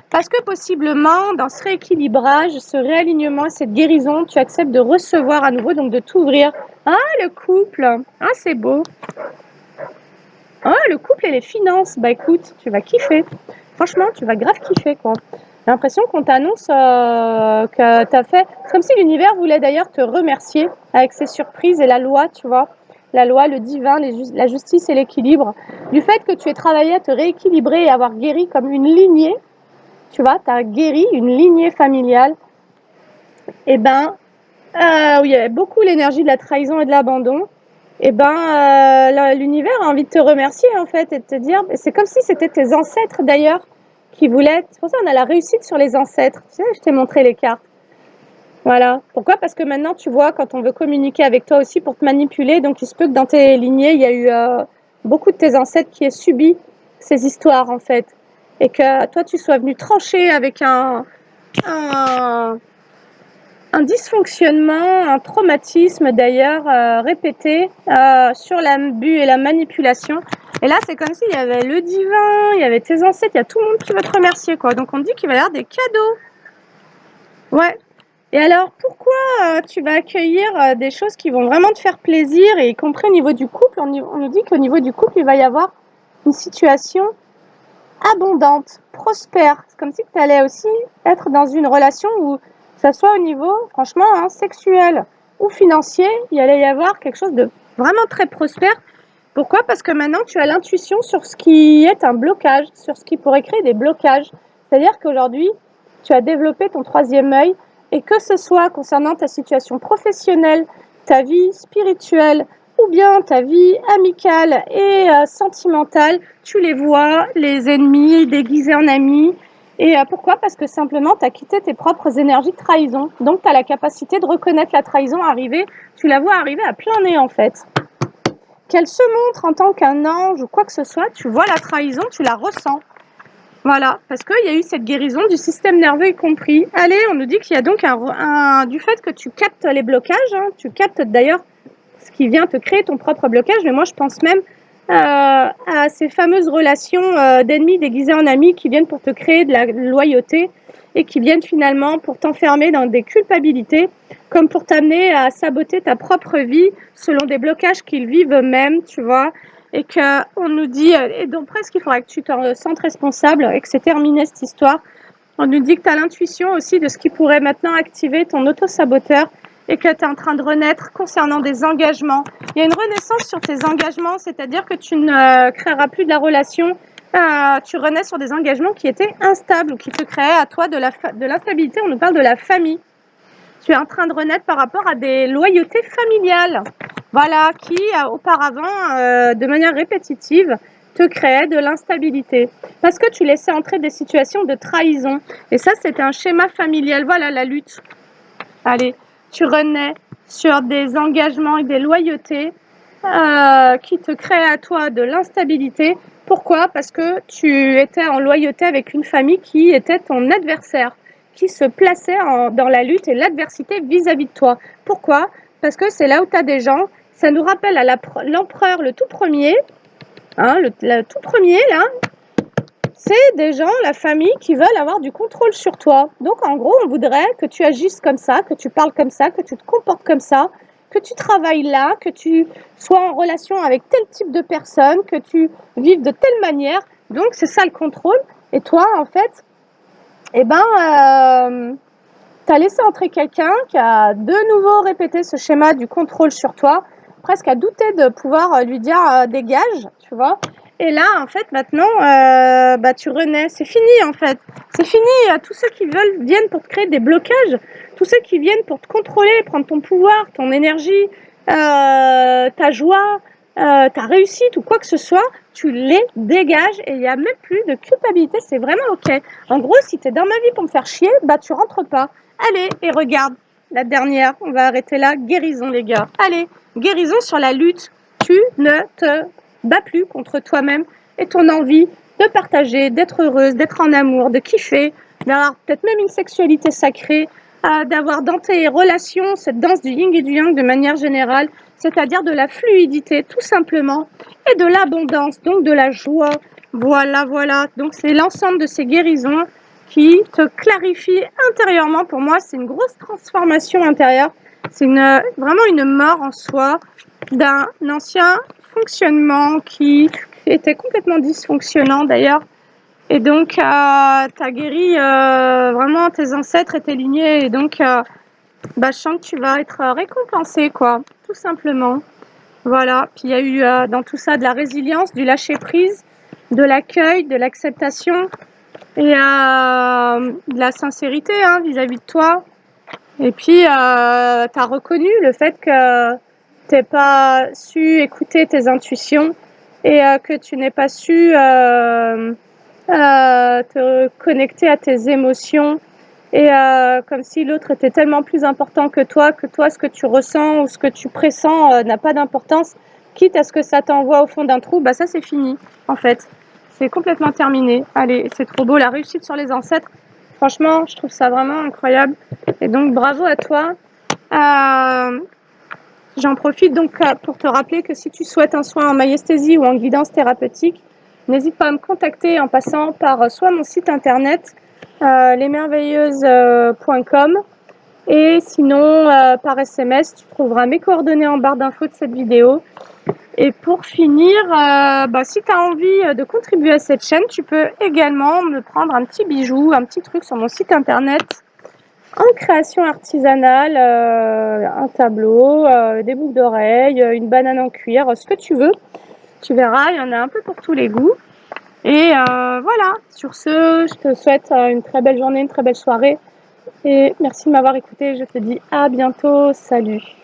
Parce que possiblement, dans ce rééquilibrage, ce réalignement, cette guérison, tu acceptes de recevoir à nouveau, donc de t'ouvrir. Ah, le couple. Ah, c'est beau. Ah, le couple et les finances. Bah écoute, tu vas kiffer. Franchement, tu vas grave kiffer, quoi. J'ai l'impression qu'on t'annonce que tu as fait... C'est comme si l'univers voulait d'ailleurs te remercier avec ses surprises et la loi, tu vois. La loi, le divin, la justice et l'équilibre. Du fait que tu aies travaillé à te rééquilibrer et avoir guéri comme une lignée, tu vois, tu as guéri une lignée familiale. Et ben, où il y avait beaucoup l'énergie de la trahison et de l'abandon. Et ben, l'univers a envie de te remercier en fait et de te dire, c'est comme si c'était tes ancêtres d'ailleurs qui voulaient. C'est pour ça qu'on a la réussite sur les ancêtres. Tu sais, je t'ai montré les cartes. Voilà. Pourquoi? Parce que maintenant tu vois, quand on veut communiquer avec toi aussi pour te manipuler, donc il se peut que dans tes lignées, il y a eu beaucoup de tes ancêtres qui aient subi ces histoires en fait. Et que toi tu sois venu trancher avec un un dysfonctionnement, un traumatisme d'ailleurs répété sur l'abus et la manipulation. Et là, c'est comme s'il y avait le divin, il y avait tes ancêtres, il y a tout le monde qui veut te remercier, quoi. Donc on dit qu'il va y avoir des cadeaux. Ouais. Et alors, pourquoi tu vas accueillir des choses qui vont vraiment te faire plaisir, et y compris au niveau du couple, on nous dit qu'au niveau du couple, il va y avoir une situation abondante, prospère. C'est comme si tu allais aussi être dans une relation où, ça soit au niveau, franchement, hein, sexuel ou financier, il allait y avoir quelque chose de vraiment très prospère. Pourquoi? Parce que maintenant, tu as l'intuition sur ce qui est un blocage, sur ce qui pourrait créer des blocages. C'est-à-dire qu'aujourd'hui, tu as développé ton troisième œil, et que ce soit concernant ta situation professionnelle, ta vie spirituelle, ou bien ta vie amicale et sentimentale, tu les vois, les ennemis déguisés en amis. Et pourquoi? Parce que simplement, tu as quitté tes propres énergies de trahison. Donc, tu as la capacité de reconnaître la trahison arriver. Tu la vois arriver à plein nez, en fait. Qu'elle se montre en tant qu'un ange ou quoi que ce soit, tu vois la trahison, tu la ressens. Voilà, parce qu'il y a eu cette guérison du système nerveux y compris. Allez, on nous dit qu'il y a donc du fait que tu captes les blocages, hein, tu captes d'ailleurs ce qui vient te créer ton propre blocage, mais moi je pense même à ces fameuses relations d'ennemis déguisés en amis qui viennent pour te créer de la loyauté et qui viennent finalement pour t'enfermer dans des culpabilités, comme pour t'amener à saboter ta propre vie selon des blocages qu'ils vivent eux-mêmes, tu vois, et qu'on nous dit, et donc presque il faudrait que tu te sentes responsable et que c'est terminé cette histoire. On nous dit que tu as l'intuition aussi de ce qui pourrait maintenant activer ton auto-saboteur et que tu es en train de renaître concernant des engagements. Il y a une renaissance sur tes engagements, c'est-à-dire que tu ne créeras plus de la relation, tu renais sur des engagements qui étaient instables ou qui te créaient à toi de l'instabilité. On nous parle de la famille. Tu es en train de renaître par rapport à des loyautés familiales, voilà, qui auparavant, de manière répétitive, te créaient de l'instabilité. Parce que tu laissais entrer des situations de trahison. Et ça, c'était un schéma familial. Voilà la lutte. Allez, tu renais sur des engagements et des loyautés qui te créaient à toi de l'instabilité. Pourquoi? Parce que tu étais en loyauté avec une famille qui était ton adversaire, qui se plaçait dans la lutte et l'adversité vis-à-vis de toi. Pourquoi? Parce que c'est là où tu as des gens, ça nous rappelle à l'empereur le tout premier, hein, le tout premier là, c'est des gens, la famille, qui veulent avoir du contrôle sur toi. Donc, en gros, on voudrait que tu agisses comme ça, que tu parles comme ça, que tu te comportes comme ça, que tu travailles là, que tu sois en relation avec tel type de personne, que tu vives de telle manière. Donc, c'est ça le contrôle. Et toi, en fait, eh ben, tu as laissé entrer quelqu'un qui a de nouveau répété ce schéma du contrôle sur toi, presque à douter de pouvoir lui dire dégage, tu vois. Et là, en fait, maintenant, tu renais. C'est fini, en fait. C'est fini. Tous ceux qui viennent pour te créer des blocages, tous ceux qui viennent pour te contrôler, prendre ton pouvoir, ton énergie, ta joie, ta réussite ou quoi que ce soit, tu les dégages et il n'y a même plus de culpabilité. C'est vraiment OK. En gros, si tu es dans ma vie pour me faire chier, tu rentres pas. Allez, et regarde, la dernière, on va arrêter là. Guérison, les gars. Allez, guérison sur la lutte. Tu ne te bats plus contre toi-même et ton envie de partager, d'être heureuse, d'être en amour, de kiffer, d'avoir peut-être même une sexualité sacrée, d'avoir dans tes relations cette danse du yin et du yang de manière générale, c'est-à-dire de la fluidité tout simplement et de l'abondance, donc de la joie. Voilà, voilà. Donc c'est l'ensemble de ces guérisons qui te clarifie intérieurement. Pour moi, c'est une grosse transformation intérieure. C'est vraiment une mort en soi d'un ancien fonctionnement qui était complètement dysfonctionnant d'ailleurs. Et donc, tu as guéri vraiment tes ancêtres et tes lignées. Et donc, je sens que tu vas être récompensé, quoi, tout simplement. Voilà. Puis il y a eu dans tout ça de la résilience, du lâcher-prise, de l'accueil, de l'acceptation et de la sincérité vis-à-vis de toi. Et puis, tu as reconnu le fait que tu n'aies pas su écouter tes intuitions et que tu n'aies pas su te connecter à tes émotions. Et comme si l'autre était tellement plus important que toi, ce que tu ressens ou ce que tu pressens n'a pas d'importance, quitte à ce que ça t'envoie au fond d'un trou, ça c'est fini, en fait. C'est complètement terminé. Allez, c'est trop beau, la réussite sur les ancêtres. Franchement, je trouve ça vraiment incroyable. Et donc bravo à toi. J'en profite donc pour te rappeler que si tu souhaites un soin en maïesthésie ou en guidance thérapeutique, n'hésite pas à me contacter en passant par soit mon site internet lesmerveilleuses.com et sinon par SMS, tu trouveras mes coordonnées en barre d'infos de cette vidéo. Et pour finir, si tu as envie de contribuer à cette chaîne, tu peux également me prendre un petit bijou, un petit truc sur mon site internet en création artisanale, un tableau, des boucles d'oreilles, une banane en cuir, ce que tu veux. Tu verras, il y en a un peu pour tous les goûts. Et voilà, sur ce, je te souhaite une très belle journée, une très belle soirée. Et merci de m'avoir écouté. Je te dis à bientôt. Salut.